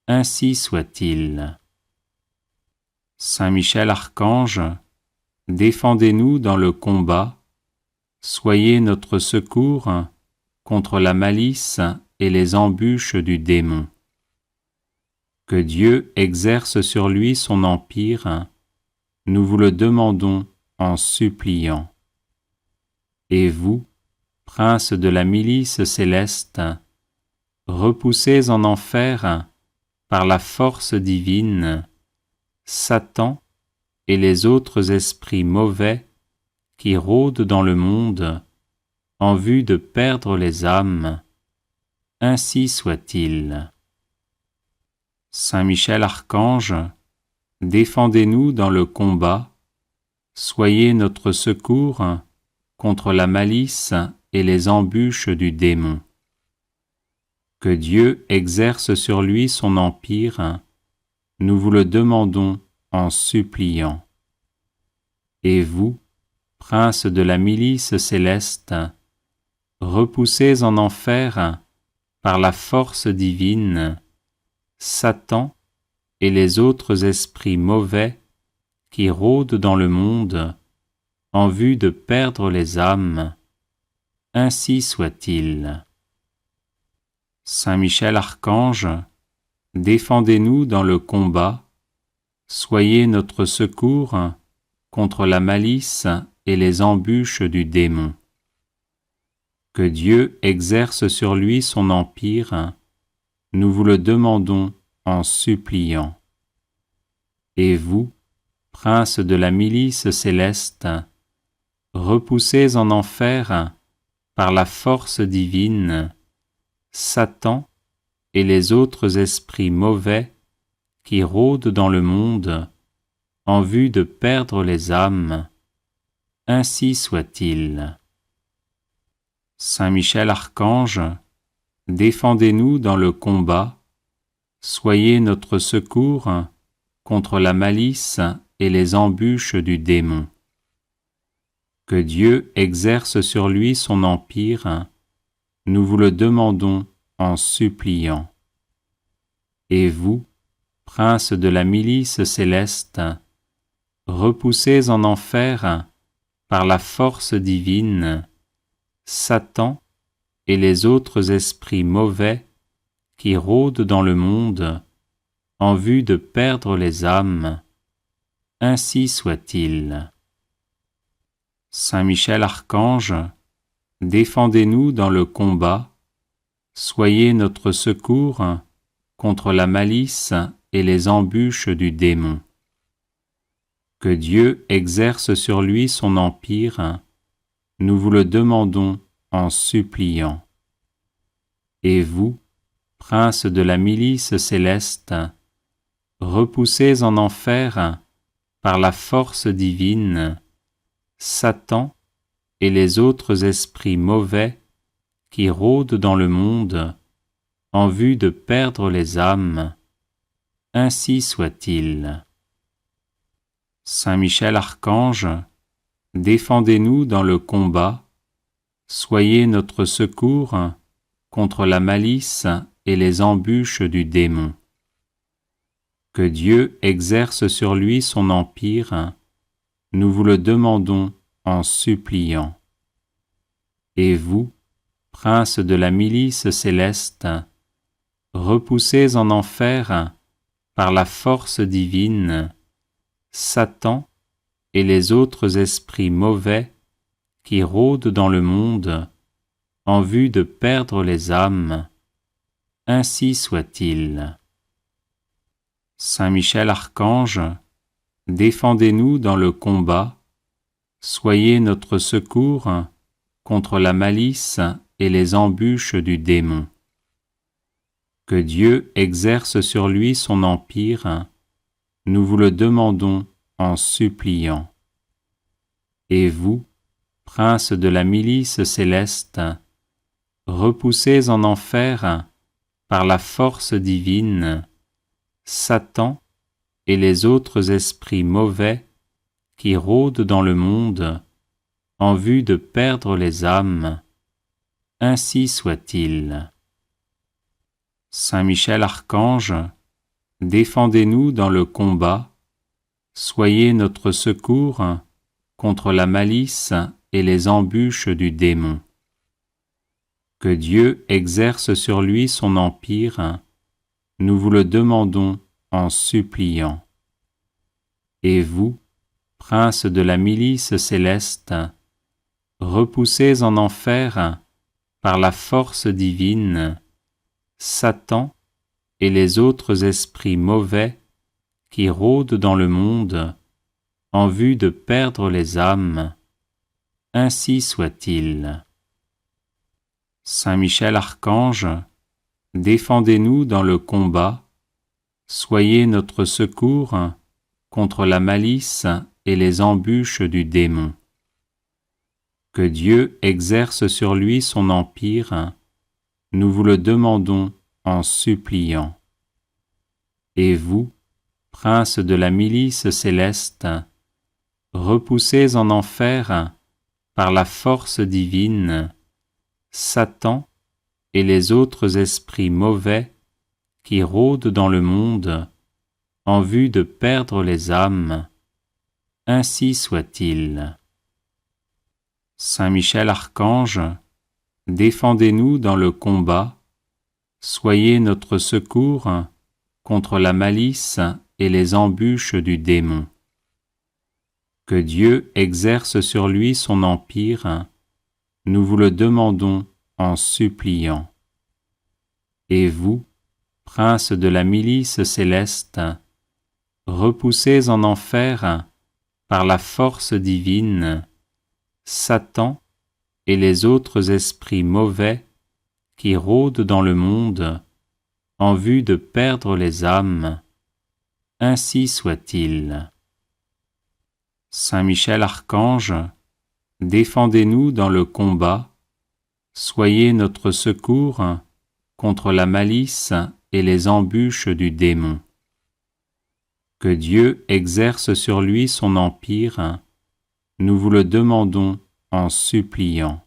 Ainsi soit-il. Saint Michel Archange, défendez-nous dans le combat, soyez notre secours contre la malice et les embûches du démon. Que Dieu exerce sur lui son empire, nous vous le demandons en suppliant. Et vous, prince de la milice céleste, repoussez en enfer, par la force divine, Satan et les autres esprits mauvais qui rôdent dans le monde en vue de perdre les âmes. Ainsi soit-il. Saint Michel Archange, défendez-nous dans le combat, soyez notre secours contre la malice et les embûches du démon. Que Dieu exerce sur lui son empire, nous vous le demandons en suppliant. Et vous, prince de la milice céleste, repoussez en enfer, par la force divine, Satan et les autres esprits mauvais qui rôdent dans le monde en vue de perdre les âmes. Ainsi soit-il. Saint Michel Archange, défendez-nous dans le combat, soyez notre secours contre la malice et les embûches du démon. Que Dieu exerce sur lui son empire, nous vous le demandons en suppliant. Et vous, prince de la milice céleste, repoussez en enfer, par la force divine, Satan et les autres esprits mauvais qui rôdent dans le monde en vue de perdre les âmes. Ainsi soit-il. Saint Michel Archange, défendez-nous dans le combat, soyez notre secours contre la malice et les embûches du démon. Que Dieu exerce sur lui son empire, nous vous le demandons en suppliant. Et vous, prince de la milice céleste, repoussez en enfer, par la force divine, Satan et les autres esprits mauvais qui rôdent dans le monde en vue de perdre les âmes. Ainsi soit-il. Saint Michel Archange, défendez-nous dans le combat, soyez notre secours contre la malice et les embûches du démon. Que Dieu exerce sur lui son empire, nous vous le demandons en suppliant. Et vous, prince de la milice céleste, repoussez en enfer, par la force divine, Satan et les autres esprits mauvais qui rôdent dans le monde en vue de perdre les âmes. Ainsi soit-il. Saint Michel Archange, défendez-nous dans le combat, soyez notre secours contre la malice et les embûches du démon. Que Dieu exerce sur lui son empire, nous vous le demandons en suppliant. Et vous, prince de la milice céleste, repoussez en enfer par la force divine Satan et les autres esprits mauvais qui rôdent dans le monde en vue de perdre les âmes. Ainsi soit-il. Saint Michel Archange, défendez-nous dans le combat, soyez notre secours contre la malice et les embûches du démon. Que Dieu exerce sur lui son empire, nous vous le demandons en suppliant. Et vous, prince de la milice céleste, repoussez en enfer par la force divine Satan et les autres esprits mauvais qui rôdent dans le monde en vue de perdre les âmes. Ainsi soit-il. Saint Michel Archange, défendez-nous dans le combat, soyez notre secours contre la malice et les embûches du démon. Que Dieu exerce sur lui son empire, nous vous le demandons en suppliant. Et vous, prince de la milice céleste, repoussez en enfer par la force divine Satan et les autres esprits mauvais qui rôdent dans le monde en vue de perdre les âmes. Ainsi soit-il. Saint Michel Archange, défendez-nous dans le combat, soyez notre secours contre la malice et les embûches du démon. Que Dieu exerce sur lui son empire, nous vous le demandons en suppliant. Et vous, prince de la milice céleste, repoussez en enfer par la force divine Satan et les autres esprits mauvais qui rôdent dans le monde en vue de perdre les âmes. Ainsi soit-il. Saint Michel Archange, défendez-nous dans le combat, soyez notre secours contre la malice et les embûches du démon. Que Dieu exerce sur lui son empire, nous vous le demandons en suppliant. Et vous, prince de la milice céleste, repoussez en enfer par la force divine Satan et les autres esprits mauvais qui rôdent dans le monde en vue de perdre les âmes. Ainsi soit-il. Saint Michel Archange, défendez-nous dans le combat, soyez notre secours contre la malice et les embûches du démon. Que Dieu exerce sur lui son empire, nous vous le demandons en suppliant.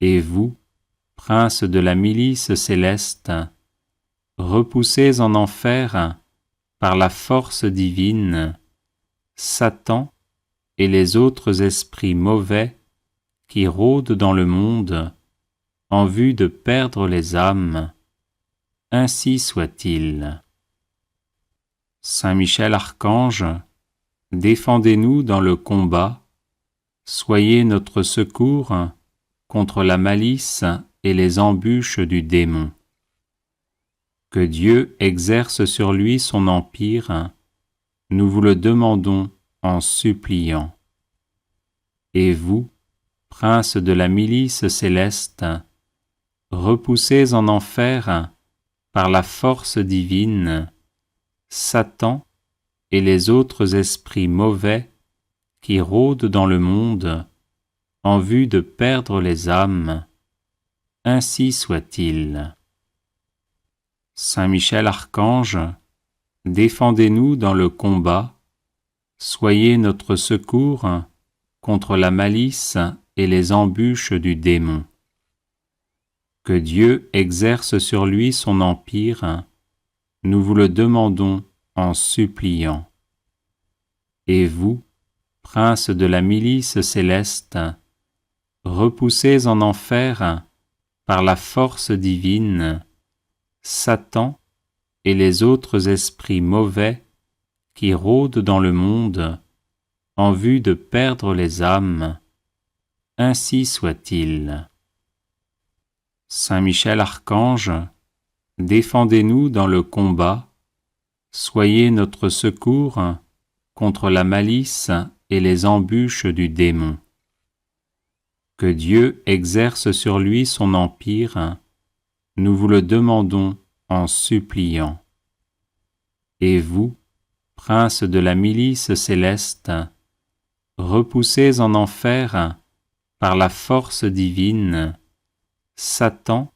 Et vous, prince de la milice céleste, repoussez en enfer par la force divine Satan et les autres esprits mauvais qui rôdent dans le monde en vue de perdre les âmes. Ainsi soit-il. Saint Michel Archange, défendez-nous dans le combat, soyez notre secours contre la malice et les embûches du démon. Que Dieu exerce sur lui son empire, nous vous le demandons en suppliant. Et vous, prince de la milice céleste, repoussez en enfer par la force divine Satan et les autres esprits mauvais qui rôdent dans le monde en vue de perdre les âmes. Ainsi soit-il. Saint Michel Archange, défendez-nous dans le combat, soyez notre secours contre la malice et les embûches du démon. Que Dieu exerce sur lui son empire, nous vous le demandons en suppliant. Et vous, prince de la milice céleste, repoussez en enfer, par la force divine, Satan et les autres esprits mauvais qui rôdent dans le monde en vue de perdre les âmes. Ainsi soit-il. Saint Michel Archange, défendez-nous dans le combat, soyez notre secours contre la malice et les embûches du démon. Que Dieu exerce sur lui son empire, nous vous le demandons en suppliant. Et vous, prince de la milice céleste, repoussez en enfer, par la force divine, Satan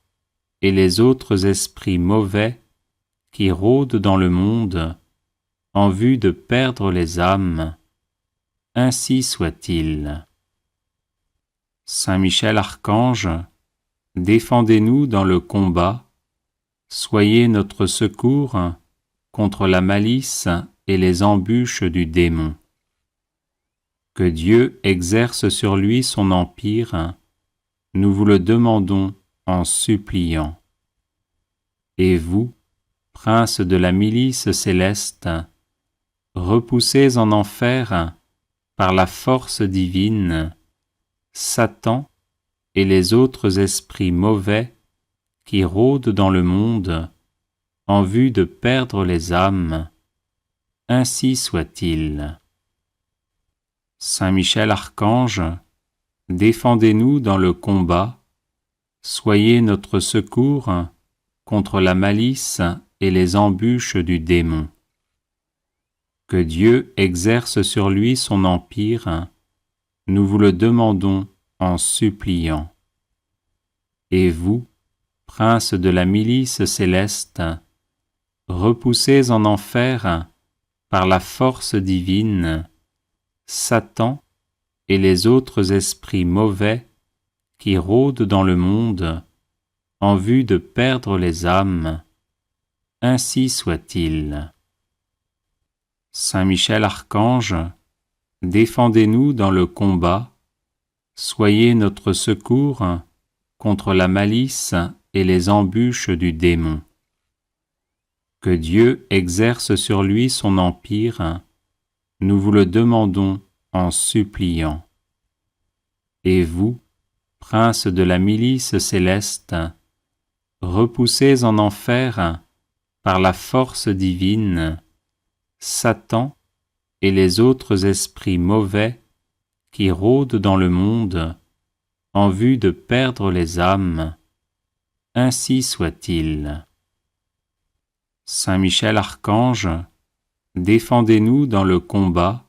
et les autres esprits mauvais qui rôdent dans le monde en vue de perdre les âmes. Ainsi soit-il. Saint Michel Archange, défendez-nous dans le combat, soyez notre secours contre la malice et les embûches du démon. Que Dieu exerce sur lui son empire, nous vous le demandons en suppliant. Et vous, prince de la milice céleste, repoussez en enfer, par la force divine, Satan et les autres esprits mauvais qui rôdent dans le monde en vue de perdre les âmes. Ainsi soit-il. Saint Michel Archange, défendez-nous dans le combat, soyez notre secours contre la malice et les embûches du démon. Que Dieu exerce sur lui son empire, nous vous le demandons en suppliant. Et vous, prince de la milice céleste, repoussez en enfer, par la force divine, Satan et les autres esprits mauvais qui rôdent dans le monde en vue de perdre les âmes. Ainsi soit-il. Saint Michel Archange, défendez-nous dans le combat, soyez notre secours contre la malice et les embûches du démon. Que Dieu exerce sur lui son empire, nous vous le demandons en suppliant. Et vous, prince de la milice céleste, repoussez en enfer, par la force divine, Satan et les autres esprits mauvais qui rôdent dans le monde en vue de perdre les âmes. Ainsi soit-il. Saint Michel Archange, défendez-nous dans le combat,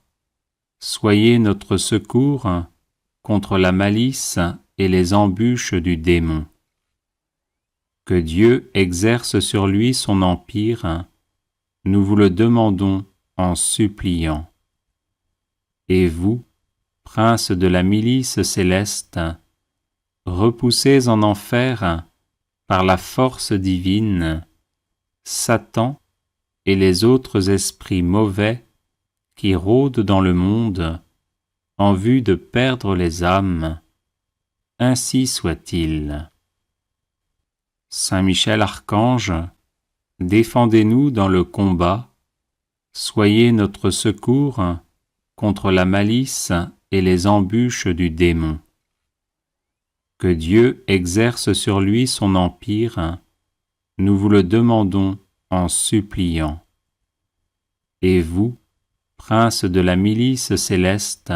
soyez notre secours contre la malice et les embûches du démon. Que Dieu exerce sur lui son empire, nous vous le demandons en suppliant. Et vous, prince de la milice céleste, repoussez en enfer, par la force divine, Satan et les autres esprits mauvais qui rôdent dans le monde en vue de perdre les âmes. Ainsi soit-il. Saint Michel Archange, défendez-nous dans le combat, soyez notre secours contre la malice et les embûches du démon. Que Dieu exerce sur lui son empire, nous vous le demandons en suppliant. Et vous, prince de la milice céleste,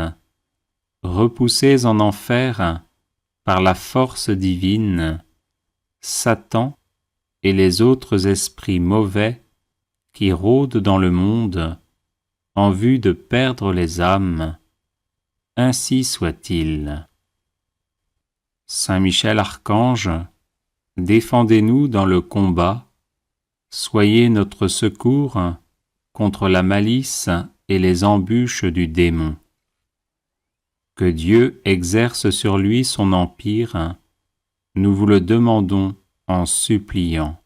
repoussez en enfer, par la force divine, Satan et les autres esprits mauvais qui rôdent dans le monde en vue de perdre les âmes. Ainsi soit-il. Saint Michel Archange, défendez-nous dans le combat, soyez notre secours contre la malice et les embûches du démon. Que Dieu exerce sur lui son empire, nous vous le demandons en suppliant.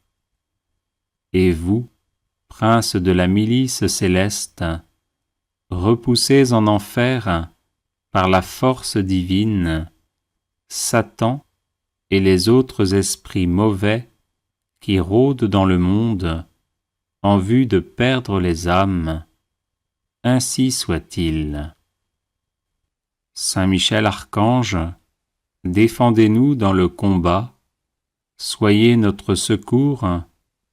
Et vous, princes de la milice céleste, repoussez en enfer, par la force divine, Satan et les autres esprits mauvais qui rôdent dans le monde en vue de perdre les âmes. Ainsi soit-il. Saint Michel Archange, défendez-nous dans le combat, soyez notre secours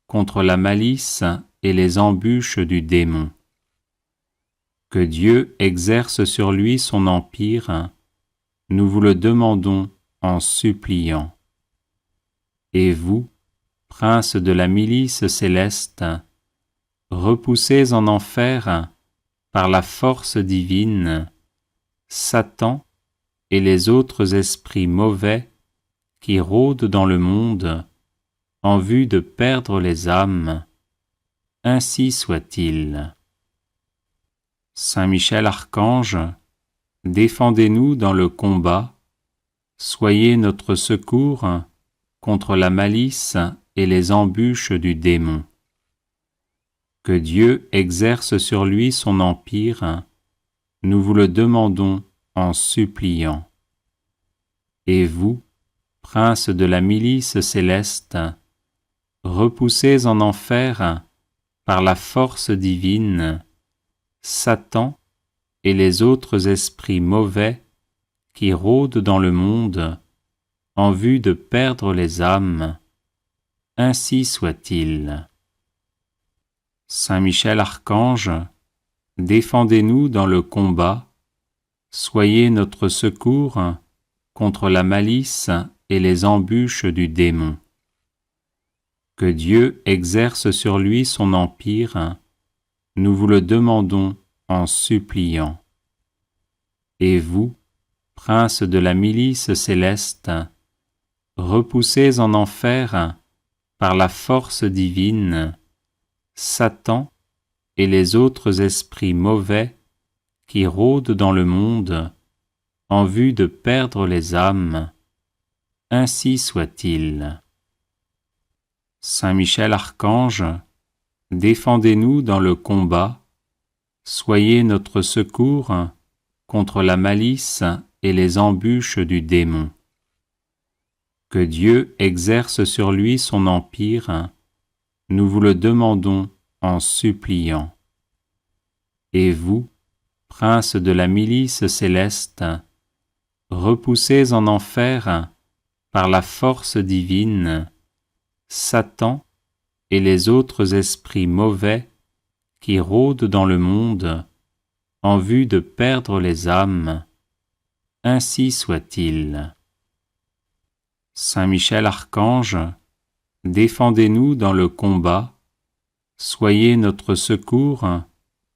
contre la malice et les embûches du démon. Que Dieu exerce sur lui son empire, nous vous le demandons en suppliant. Et vous, princes de la milice céleste, repoussez en enfer, par la force divine, Satan et les autres esprits mauvais qui rôdent dans le monde en vue de perdre les âmes. Ainsi soit-il. Saint Michel Archange, défendez-nous dans le combat, soyez notre secours contre la malice et les embûches du démon. Que Dieu exerce sur lui son empire, nous vous le demandons en suppliant. Et vous, princes de la milice céleste, repoussez en enfer, par la force divine, Satan et les autres esprits mauvais qui rôdent dans le monde en vue de perdre les âmes. Ainsi soit-il. Saint Michel Archange, défendez-nous dans le combat, soyez notre secours contre la malice et les embûches du démon. Que Dieu exerce sur lui son empire, nous vous le demandons en suppliant. Et vous, princes de la milice céleste, repoussez en enfer, par la force divine, Satan et les autres esprits mauvais qui rôdent dans le monde en vue de perdre les âmes. Ainsi soit-il. Saint Michel Archange, défendez-nous dans le combat, soyez notre secours contre la malice et les embûches du démon. Que Dieu exerce sur lui son empire, nous vous le demandons en suppliant. Et vous, princes de la milice céleste, repoussez en enfer, par la force divine, Satan et les autres esprits mauvais qui rôdent dans le monde en vue de perdre les âmes. Ainsi soit-il. Saint Michel Archange, défendez-nous dans le combat, soyez notre secours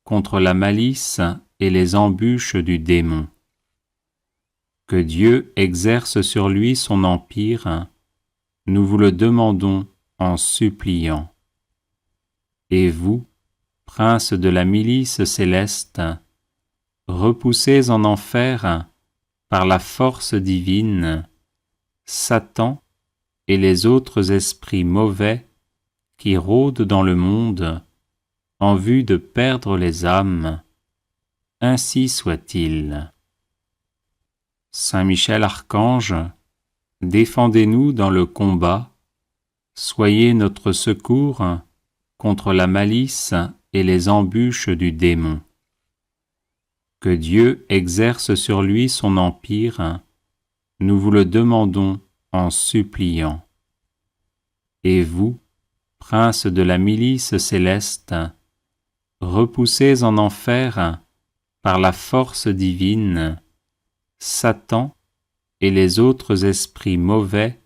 contre la malice et les embûches du démon. Que Dieu exerce sur lui son empire, nous vous le demandons en suppliant. Et vous, princes de la milice céleste, repoussez en enfer, par la force divine, Satan et les autres esprits mauvais qui rôdent dans le monde en vue de perdre les âmes. Ainsi soit-il. Saint Michel Archange, défendez-nous dans le combat, soyez notre secours contre la malice et les embûches du démon. Que Dieu exerce sur lui son empire, nous vous le demandons en suppliant. Et vous, princes de la milice céleste, repoussez en enfer, par la force divine, Satan et les autres esprits mauvais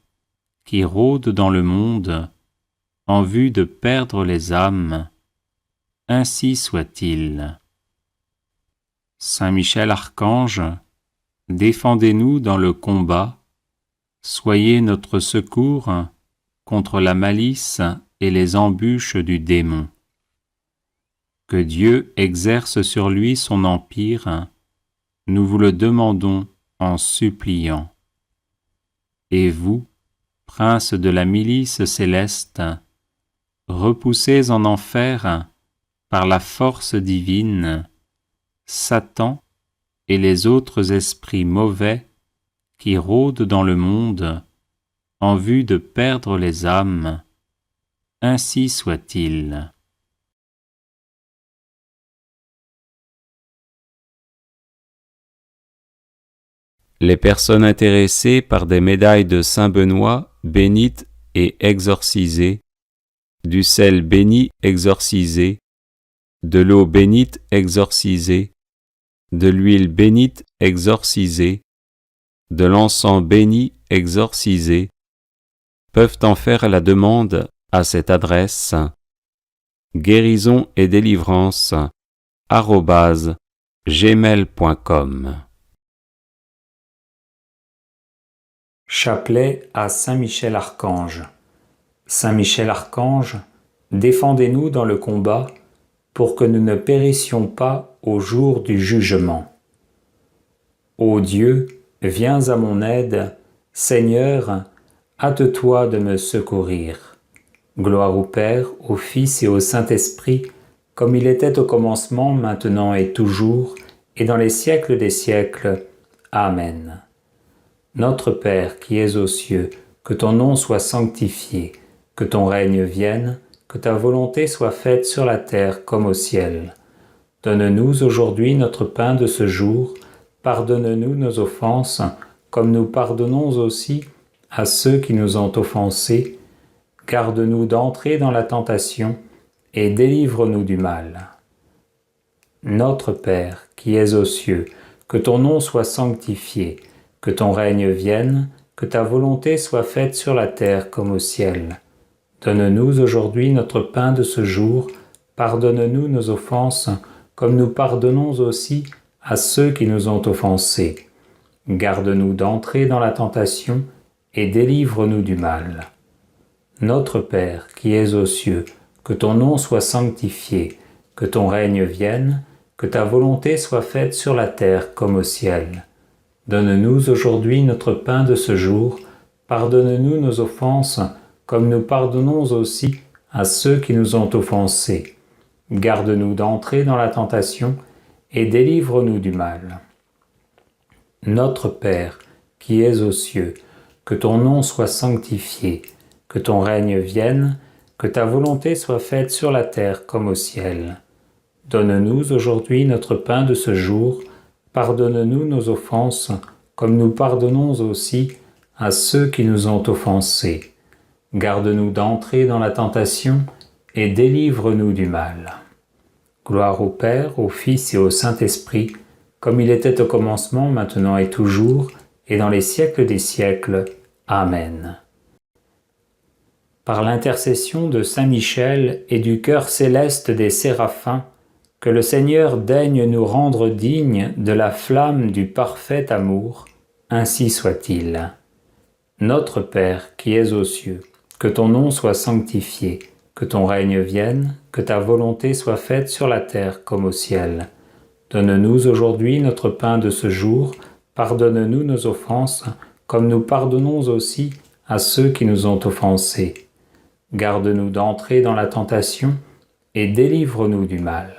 qui rôdent dans le monde en vue de perdre les âmes. Ainsi soit-il. Saint Michel Archange, défendez-nous dans le combat, soyez notre secours contre la malice et les embûches du démon. que Dieu exerce sur lui son empire, nous vous le demandons en suppliant. Et vous, princes de la milice céleste, repoussés en enfer par la force divine, Satan et les autres esprits mauvais qui rôdent dans le monde en vue de perdre les âmes, ainsi soit-il. Les personnes intéressées par des médailles de Saint Benoît bénites et exorcisées, du sel béni exorcisé, de l'eau bénite exorcisée, de l'huile bénite exorcisée, de l'encens béni exorcisé, peuvent en faire la demande à cette adresse guérison et délivrance @gmail.com. Chapelet à Saint Michel Archange. Saint Michel Archange, défendez-nous dans le combat pour que nous ne périssions pas au jour du jugement. Ô Dieu, viens à mon aide, Seigneur, hâte-toi de me secourir. Gloire au Père, au Fils et au Saint-Esprit, comme il était au commencement, maintenant et toujours, et dans les siècles des siècles. Amen. Notre Père qui es aux cieux, que ton nom soit sanctifié, que ton règne vienne, que ta volonté soit faite sur la terre comme au ciel. Donne-nous aujourd'hui notre pain de ce jour, pardonne-nous nos offenses, comme nous pardonnons aussi à ceux qui nous ont offensés. Garde-nous d'entrer dans la tentation et délivre-nous du mal. Notre Père qui es aux cieux, que ton nom soit sanctifié, que ton règne vienne, que ta volonté soit faite sur la terre comme au ciel. Donne-nous aujourd'hui notre pain de ce jour, pardonne-nous nos offenses, comme nous pardonnons aussi à ceux qui nous ont offensés. Garde-nous d'entrer dans la tentation et délivre-nous du mal. Notre Père qui es aux cieux, que ton nom soit sanctifié, que ton règne vienne, que ta volonté soit faite sur la terre comme au ciel. Donne-nous aujourd'hui notre pain de ce jour, pardonne-nous nos offenses, comme nous pardonnons aussi à ceux qui nous ont offensés. Garde-nous d'entrer dans la tentation et délivre-nous du mal. Notre Père, qui es aux cieux, que ton nom soit sanctifié, que ton règne vienne, que ta volonté soit faite sur la terre comme au ciel. Donne-nous aujourd'hui notre pain de ce jour, pardonne-nous nos offenses, comme nous pardonnons aussi à ceux qui nous ont offensés. Garde-nous d'entrer dans la tentation et délivre-nous du mal. Gloire au Père, au Fils et au Saint-Esprit, comme il était au commencement, maintenant et toujours, et dans les siècles des siècles. Amen. Par l'intercession de Saint Michel et du cœur céleste des séraphins, que le Seigneur daigne nous rendre dignes de la flamme du parfait amour, ainsi soit-il. Notre Père qui es aux cieux, que ton nom soit sanctifié, que ton règne vienne, que ta volonté soit faite sur la terre comme au ciel. Donne-nous aujourd'hui notre pain de ce jour, pardonne-nous nos offenses, comme nous pardonnons aussi à ceux qui nous ont offensés. Garde-nous d'entrer dans la tentation et délivre-nous du mal.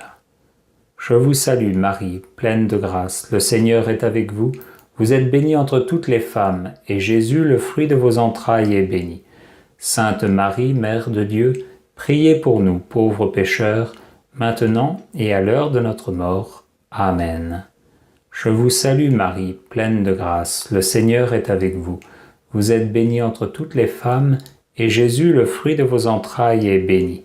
Je vous salue Marie, pleine de grâce, le Seigneur est avec vous. Vous êtes bénie entre toutes les femmes, et Jésus, le fruit de vos entrailles, est béni. Sainte Marie, Mère de Dieu, priez pour nous, pauvres pécheurs, maintenant et à l'heure de notre mort. Amen. Je vous salue Marie, pleine de grâce, le Seigneur est avec vous. Vous êtes bénie entre toutes les femmes, et Jésus, le fruit de vos entrailles, est béni.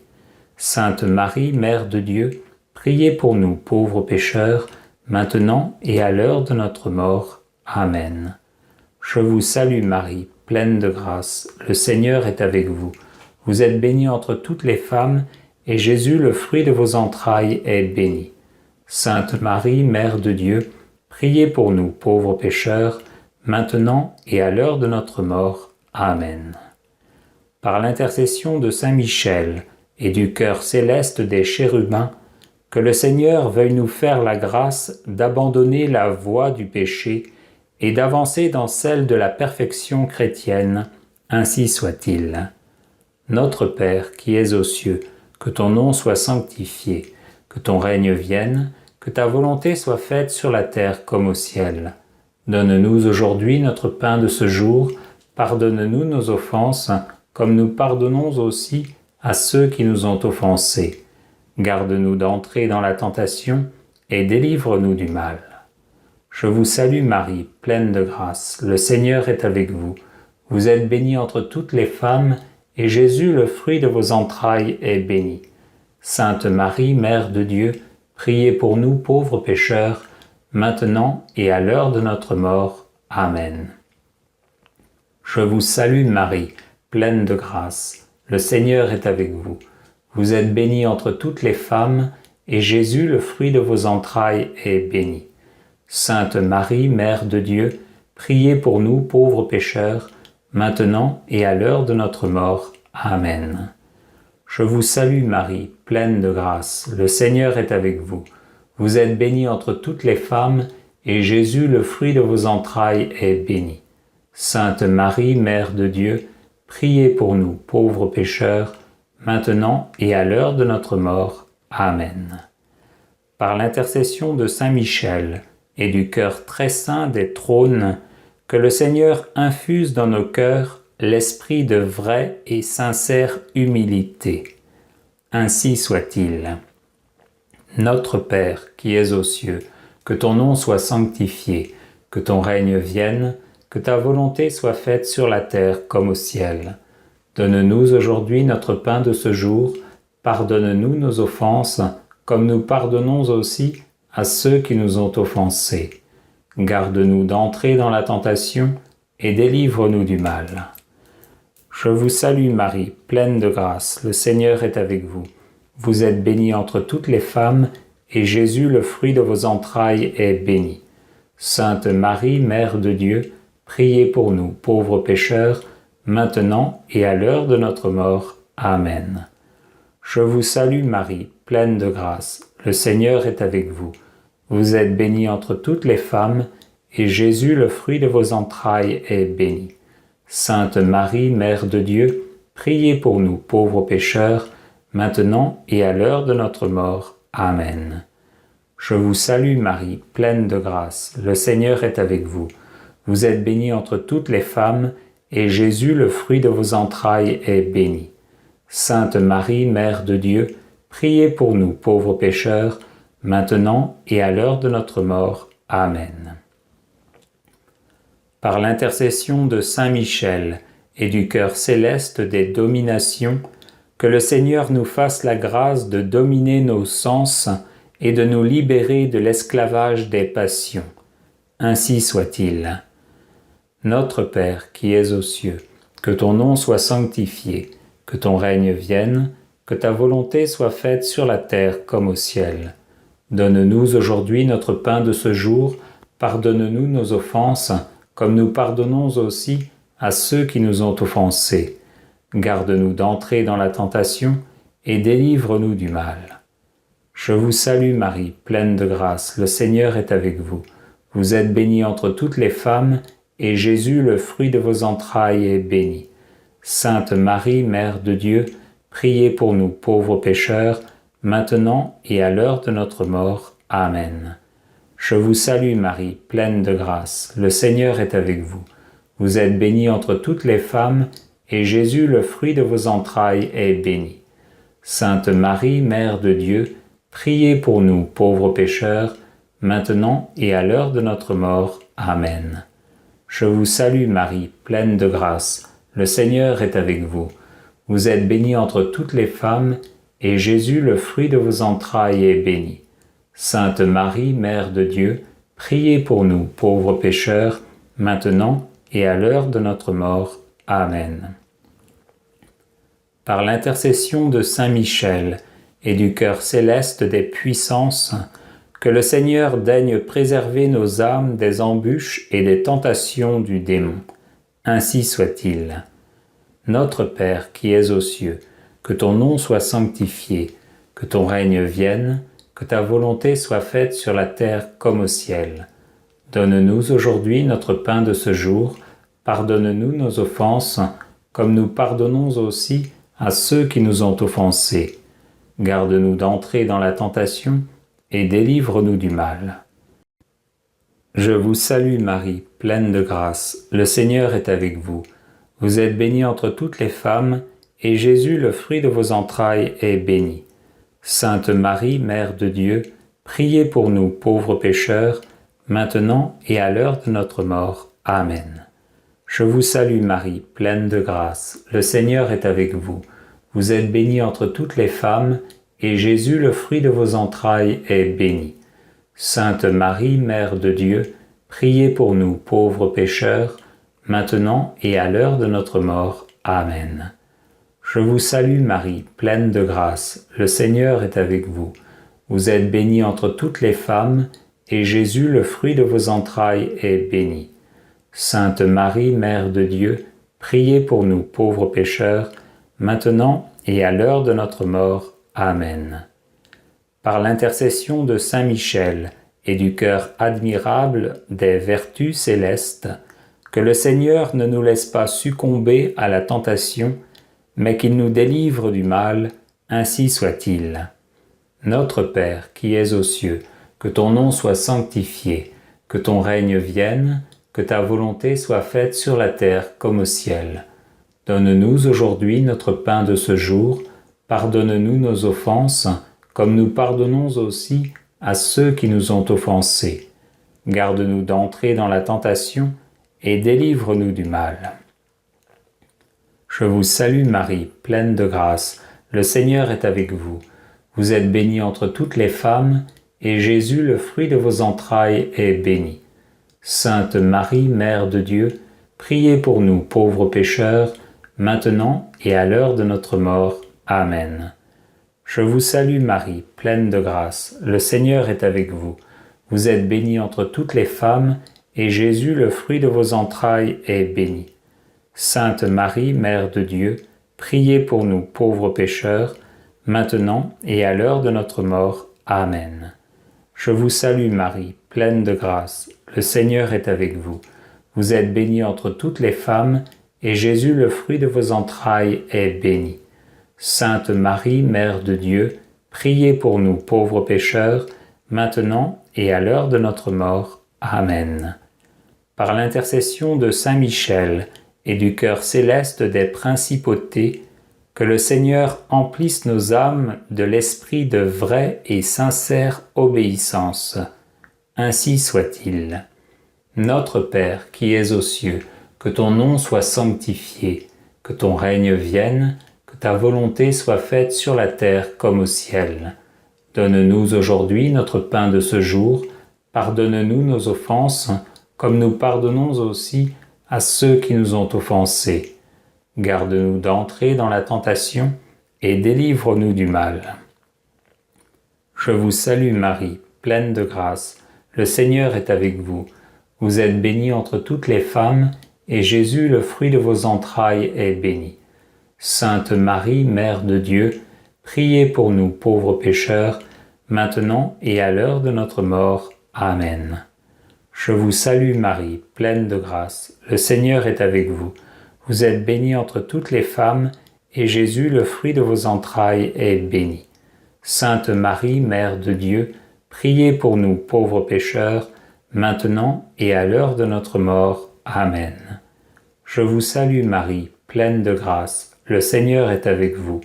Sainte Marie, Mère de Dieu, priez pour nous, pauvres pécheurs, maintenant et à l'heure de notre mort. Amen. Je vous salue Marie, pleine de grâce, le Seigneur est avec vous. Vous êtes bénie entre toutes les femmes, et Jésus, le fruit de vos entrailles, est béni. Sainte Marie, Mère de Dieu, priez pour nous, pauvres pécheurs, maintenant et à l'heure de notre mort. Amen. Par l'intercession de Saint Michel et du cœur céleste des chérubins, Que le Seigneur veuille nous faire la grâce d'abandonner la voie du péché et d'avancer dans celle de la perfection chrétienne, ainsi soit-il. Notre Père qui es aux cieux, que ton nom soit sanctifié, que ton règne vienne, que ta volonté soit faite sur la terre comme au ciel. Donne-nous aujourd'hui notre pain de ce jour, pardonne-nous nos offenses, comme nous pardonnons aussi à ceux qui nous ont offensés. Garde-nous d'entrer dans la tentation et délivre-nous du mal. Je vous salue Marie, pleine de grâce, le Seigneur est avec vous. Vous êtes bénie entre toutes les femmes, et Jésus, le fruit de vos entrailles, est béni. Sainte Marie, Mère de Dieu, priez pour nous pauvres pécheurs, maintenant et à l'heure de notre mort. Amen. Je vous salue Marie, pleine de grâce, le Seigneur est avec vous. Vous êtes bénie entre toutes les femmes, et Jésus, le fruit de vos entrailles, est béni. Sainte Marie, Mère de Dieu, priez pour nous pauvres pécheurs, maintenant et à l'heure de notre mort. Amen. Je vous salue Marie, pleine de grâce, le Seigneur est avec vous. Vous êtes bénie entre toutes les femmes, et Jésus, le fruit de vos entrailles, est béni. Sainte Marie, Mère de Dieu, priez pour nous pauvres pécheurs, maintenant et à l'heure de notre mort. Amen. Par l'intercession de Saint Michel et du cœur très saint des trônes, que le Seigneur infuse dans nos cœurs l'esprit de vraie et sincère humilité. Ainsi soit-il. Notre Père qui es aux cieux, que ton nom soit sanctifié, que ton règne vienne, que ta volonté soit faite sur la terre comme au ciel. Donne-nous aujourd'hui notre pain de ce jour, pardonne-nous nos offenses, comme nous pardonnons aussi à ceux qui nous ont offensés. Garde-nous d'entrer dans la tentation et délivre-nous du mal. Je vous salue Marie, pleine de grâce, le Seigneur est avec vous. Vous êtes bénie entre toutes les femmes, et Jésus, le fruit de vos entrailles, est béni. Sainte Marie, Mère de Dieu, priez pour nous, pauvres pécheurs, maintenant et à l'heure de notre mort. Amen. Je vous salue Marie, pleine de grâce, le Seigneur est avec vous. Vous êtes bénie entre toutes les femmes, et Jésus, le fruit de vos entrailles, est béni. Sainte Marie, Mère de Dieu, priez pour nous, pauvres pécheurs, maintenant et à l'heure de notre mort. Amen. Je vous salue Marie, pleine de grâce, le Seigneur est avec vous. Vous êtes bénie entre toutes les femmes, et Jésus, le fruit de vos entrailles, est béni. Sainte Marie, Mère de Dieu, priez pour nous, pauvres pécheurs, maintenant et à l'heure de notre mort. Amen. Par l'intercession de Saint Michel et du cœur céleste des dominations, que le Seigneur nous fasse la grâce de dominer nos sens et de nous libérer de l'esclavage des passions. Ainsi soit-il. Notre Père qui es aux cieux, que ton nom soit sanctifié, que ton règne vienne, que ta volonté soit faite sur la terre comme au ciel. Donne-nous aujourd'hui notre pain de ce jour, pardonne-nous nos offenses, comme nous pardonnons aussi à ceux qui nous ont offensés. Garde-nous d'entrer dans la tentation et délivre-nous du mal. Je vous salue Marie, pleine de grâce, le Seigneur est avec vous. Vous êtes bénie entre toutes les femmes, et Jésus, le fruit de vos entrailles, est béni. Sainte Marie, Mère de Dieu, priez pour nous pauvres pécheurs, maintenant et à l'heure de notre mort. Amen. Je vous salue Marie, pleine de grâce, le Seigneur est avec vous. Vous êtes bénie entre toutes les femmes, et Jésus, le fruit de vos entrailles, est béni. Sainte Marie, Mère de Dieu, priez pour nous pauvres pécheurs, maintenant et à l'heure de notre mort. Amen. Je vous salue Marie, pleine de grâce, le Seigneur est avec vous. Vous êtes bénie entre toutes les femmes, et Jésus, le fruit de vos entrailles, est béni. Sainte Marie, Mère de Dieu, priez pour nous pauvres pécheurs, maintenant et à l'heure de notre mort. Amen. Par l'intercession de Saint Michel et du cœur céleste des puissances, que le Seigneur daigne préserver nos âmes des embûches et des tentations du démon. Ainsi soit-il. Notre Père qui es aux cieux, que ton nom soit sanctifié, que ton règne vienne, que ta volonté soit faite sur la terre comme au ciel. Donne-nous aujourd'hui notre pain de ce jour. Pardonne-nous nos offenses, comme nous pardonnons aussi à ceux qui nous ont offensés. Garde-nous d'entrer dans la tentation et délivre-nous du mal. Je vous salue Marie, pleine de grâce, le Seigneur est avec vous. Vous êtes bénie entre toutes les femmes, et Jésus, le fruit de vos entrailles, est béni. Sainte Marie, Mère de Dieu, priez pour nous pauvres pécheurs, maintenant et à l'heure de notre mort. Amen. Je vous salue Marie, pleine de grâce, le Seigneur est avec vous. Vous êtes bénie entre toutes les femmes, et Jésus, le fruit de vos entrailles, est béni. Sainte Marie, Mère de Dieu, priez pour nous pauvres pécheurs, maintenant et à l'heure de notre mort. Amen. Je vous salue Marie, pleine de grâce, le Seigneur est avec vous. Vous êtes bénie entre toutes les femmes, et Jésus, le fruit de vos entrailles, est béni. Sainte Marie, Mère de Dieu, priez pour nous pauvres pécheurs, maintenant et à l'heure de notre mort. Amen. Par l'intercession de Saint Michel et du cœur admirable des vertus célestes, que le Seigneur ne nous laisse pas succomber à la tentation, mais qu'il nous délivre du mal, ainsi soit-il. Notre Père qui es aux cieux, que ton nom soit sanctifié, que ton règne vienne, que ta volonté soit faite sur la terre comme au ciel. Donne-nous aujourd'hui notre pain de ce jour, pardonne-nous nos offenses, comme nous pardonnons aussi à ceux qui nous ont offensés. Garde-nous d'entrer dans la tentation et délivre-nous du mal. Je vous salue Marie, pleine de grâce, le Seigneur est avec vous. Vous êtes bénie entre toutes les femmes, et Jésus, le fruit de vos entrailles, est béni. Sainte Marie, Mère de Dieu, priez pour nous pauvres pécheurs, maintenant et à l'heure de notre mort. Amen. Je vous salue Marie, pleine de grâce, le Seigneur est avec vous. Vous êtes bénie entre toutes les femmes, et Jésus, le fruit de vos entrailles, est béni. Sainte Marie, Mère de Dieu, priez pour nous pauvres pécheurs, maintenant et à l'heure de notre mort. Amen. Je vous salue Marie, pleine de grâce, le Seigneur est avec vous. Vous êtes bénie entre toutes les femmes, et Jésus, le fruit de vos entrailles, est béni. Sainte Marie, Mère de Dieu, priez pour nous pauvres pécheurs, maintenant et à l'heure de notre mort. Amen. Par l'intercession de Saint Michel et du cœur céleste des principautés, que le Seigneur emplisse nos âmes de l'esprit de vraie et sincère obéissance. Ainsi soit-il. Notre Père qui es aux cieux, que ton nom soit sanctifié, que ton règne vienne, que ta volonté soit faite sur la terre comme au ciel. Donne-nous aujourd'hui notre pain de ce jour, pardonne-nous nos offenses, comme nous pardonnons aussi à ceux qui nous ont offensés. Garde-nous d'entrer dans la tentation et délivre-nous du mal. Je vous salue Marie, pleine de grâce, le Seigneur est avec vous. Vous êtes bénie entre toutes les femmes, et Jésus, le fruit de vos entrailles, est béni. Sainte Marie, Mère de Dieu, priez pour nous pauvres pécheurs, maintenant et à l'heure de notre mort. Amen. Je vous salue Marie, pleine de grâce, le Seigneur est avec vous. Vous êtes bénie entre toutes les femmes, et Jésus, le fruit de vos entrailles, est béni. Sainte Marie, Mère de Dieu, priez pour nous pauvres pécheurs, maintenant et à l'heure de notre mort. Amen. Je vous salue Marie, pleine de grâce, le Seigneur est avec vous.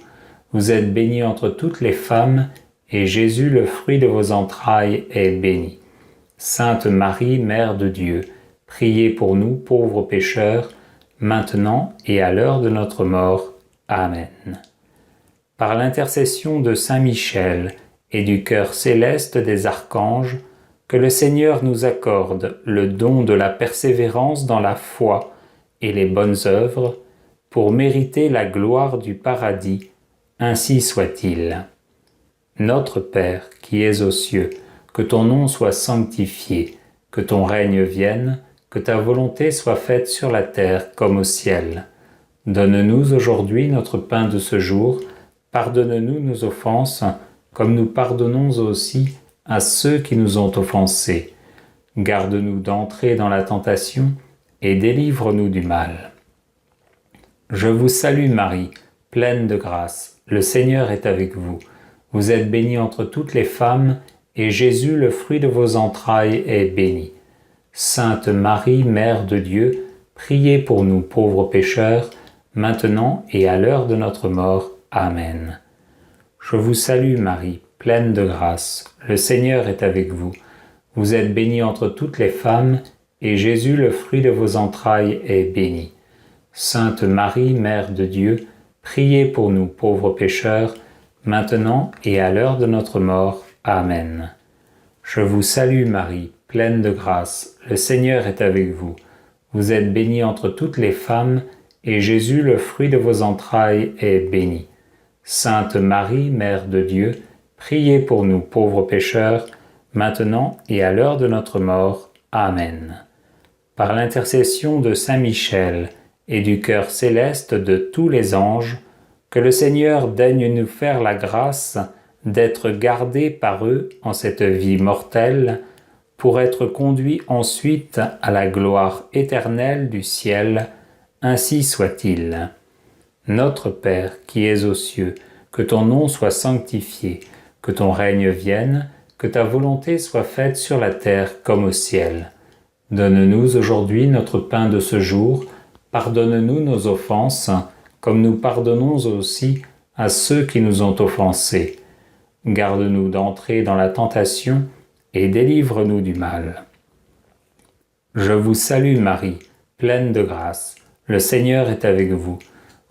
Vous êtes bénie entre toutes les femmes, et Jésus, le fruit de vos entrailles, est béni. Sainte Marie, Mère de Dieu, priez pour nous pauvres pécheurs, maintenant et à l'heure de notre mort. Amen. Par l'intercession de Saint Michel et du cœur céleste des archanges, que le Seigneur nous accorde le don de la persévérance dans la foi et les bonnes œuvres, pour mériter la gloire du paradis, ainsi soit-il. Notre Père qui es aux cieux, que ton nom soit sanctifié, que ton règne vienne, que ta volonté soit faite sur la terre comme au ciel. Donne-nous aujourd'hui notre pain de ce jour, pardonne-nous nos offenses, comme nous pardonnons aussi à ceux qui nous ont offensés. Garde-nous d'entrer dans la tentation et délivre-nous du mal. Je vous salue Marie, pleine de grâce, le Seigneur est avec vous. Vous êtes bénie entre toutes les femmes, et Jésus, le fruit de vos entrailles, est béni. Sainte Marie, Mère de Dieu, priez pour nous pauvres pécheurs, maintenant et à l'heure de notre mort. Amen. Je vous salue Marie, pleine de grâce, le Seigneur est avec vous. Vous êtes bénie entre toutes les femmes, et Jésus, le fruit de vos entrailles, est béni. Sainte Marie, Mère de Dieu, priez pour nous pauvres pécheurs, maintenant et à l'heure de notre mort. Amen. Je vous salue Marie, pleine de grâce, le Seigneur est avec vous. Vous êtes bénie entre toutes les femmes, et Jésus, le fruit de vos entrailles, est béni. Sainte Marie, Mère de Dieu, priez pour nous pauvres pécheurs, maintenant et à l'heure de notre mort. Amen. Par l'intercession de Saint Michel et du cœur céleste de tous les anges, que le Seigneur daigne nous faire la grâce d'être gardés par eux en cette vie mortelle, pour être conduits ensuite à la gloire éternelle du ciel. Ainsi soit-il. Notre Père qui es aux cieux, que ton nom soit sanctifié, que ton règne vienne, que ta volonté soit faite sur la terre comme au ciel. Donne-nous aujourd'hui notre pain de ce jour, pardonne-nous nos offenses, comme nous pardonnons aussi à ceux qui nous ont offensés. Garde-nous d'entrer dans la tentation et délivre-nous du mal. Je vous salue Marie, pleine de grâce, le Seigneur est avec vous.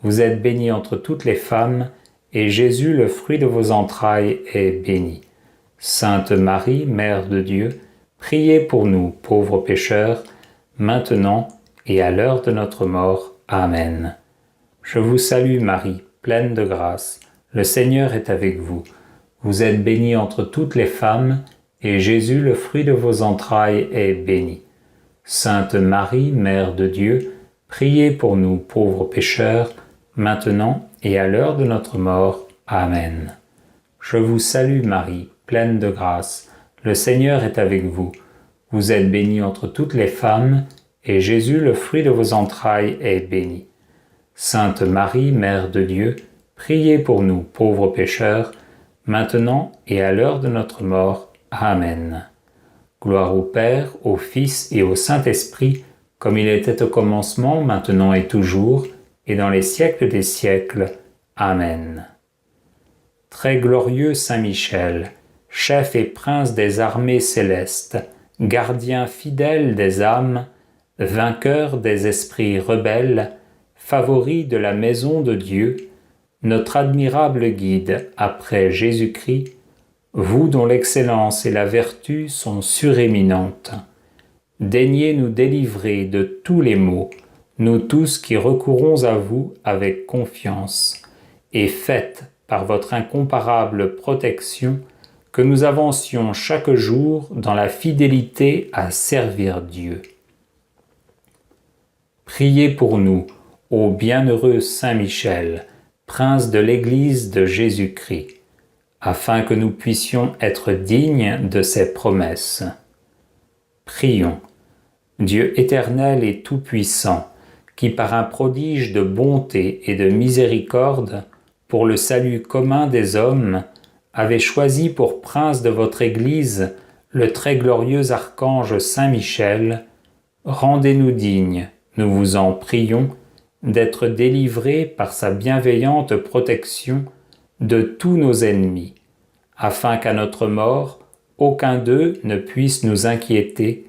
Vous êtes bénie entre toutes les femmes, et Jésus, le fruit de vos entrailles, est béni. Sainte Marie, Mère de Dieu, priez pour nous, pauvres pécheurs, maintenant et à l'heure de notre mort. Amen. Je vous salue Marie, pleine de grâce, le Seigneur est avec vous. Vous êtes bénie entre toutes les femmes, et Jésus, le fruit de vos entrailles, est béni. Sainte Marie, Mère de Dieu, priez pour nous, pauvres pécheurs, maintenant et à l'heure de notre mort. Amen. Je vous salue Marie, pleine de grâce, le Seigneur est avec vous. Vous êtes bénie entre toutes les femmes, et Jésus, le fruit de vos entrailles, est béni. Sainte Marie, Mère de Dieu, priez pour nous, pauvres pécheurs, maintenant et à l'heure de notre mort. Amen. Gloire au Père, au Fils et au Saint-Esprit, comme il était au commencement, maintenant et toujours, et dans les siècles des siècles. Amen. Très glorieux Saint Michel, chef et prince des armées célestes, gardien fidèle des âmes, vainqueur des esprits rebelles, favori de la maison de Dieu, notre admirable guide après Jésus-Christ, vous dont l'excellence et la vertu sont suréminentes, daignez nous délivrer de tous les maux, nous tous qui recourons à vous avec confiance, et faites, par votre incomparable protection, que nous avancions chaque jour dans la fidélité à servir Dieu. Priez pour nous, ô bienheureux Saint Michel, prince de l'Église de Jésus-Christ, afin que nous puissions être dignes de ses promesses. Prions. Dieu éternel et tout-puissant, qui par un prodige de bonté et de miséricorde, pour le salut commun des hommes, avez choisi pour prince de votre Église le très glorieux archange Saint Michel, rendez-nous dignes, nous vous en prions, d'être délivrés par sa bienveillante protection de tous nos ennemis, afin qu'à notre mort, aucun d'eux ne puisse nous inquiéter,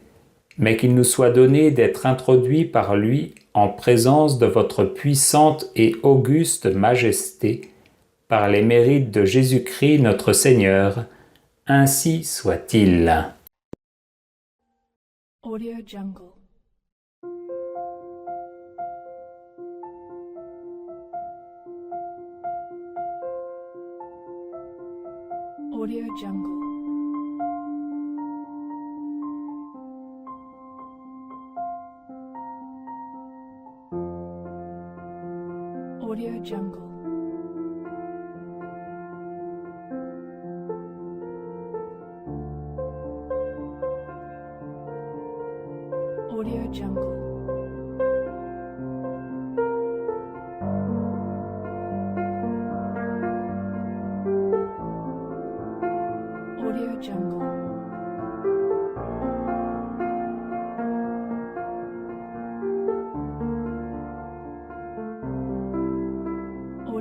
mais qu'il nous soit donné d'être introduits par lui en présence de votre puissante et auguste majesté, par les mérites de Jésus-Christ notre Seigneur. Ainsi soit-il. Audio Jungle. Audio Jungle. Audio Jungle.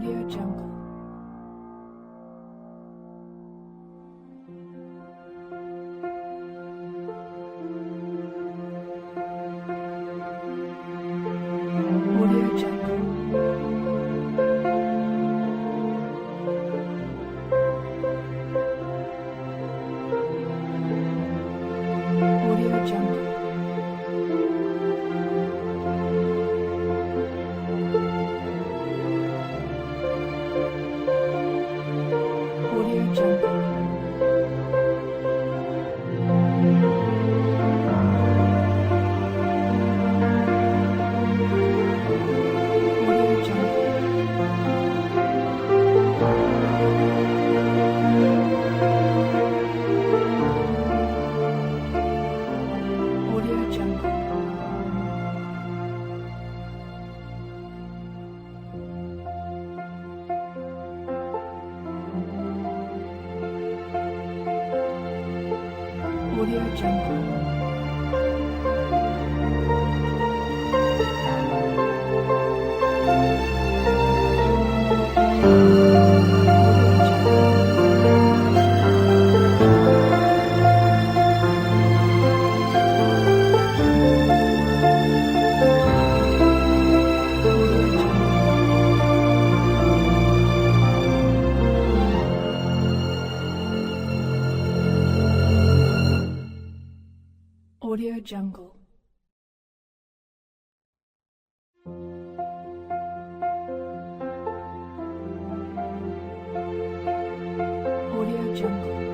Audio Jungle. Audio Jungle. Audio Jungle. Audio Jungle. Audio Jungle. Audio Jungle. Audio Jungle. Audio Jungle. Audio Jungle.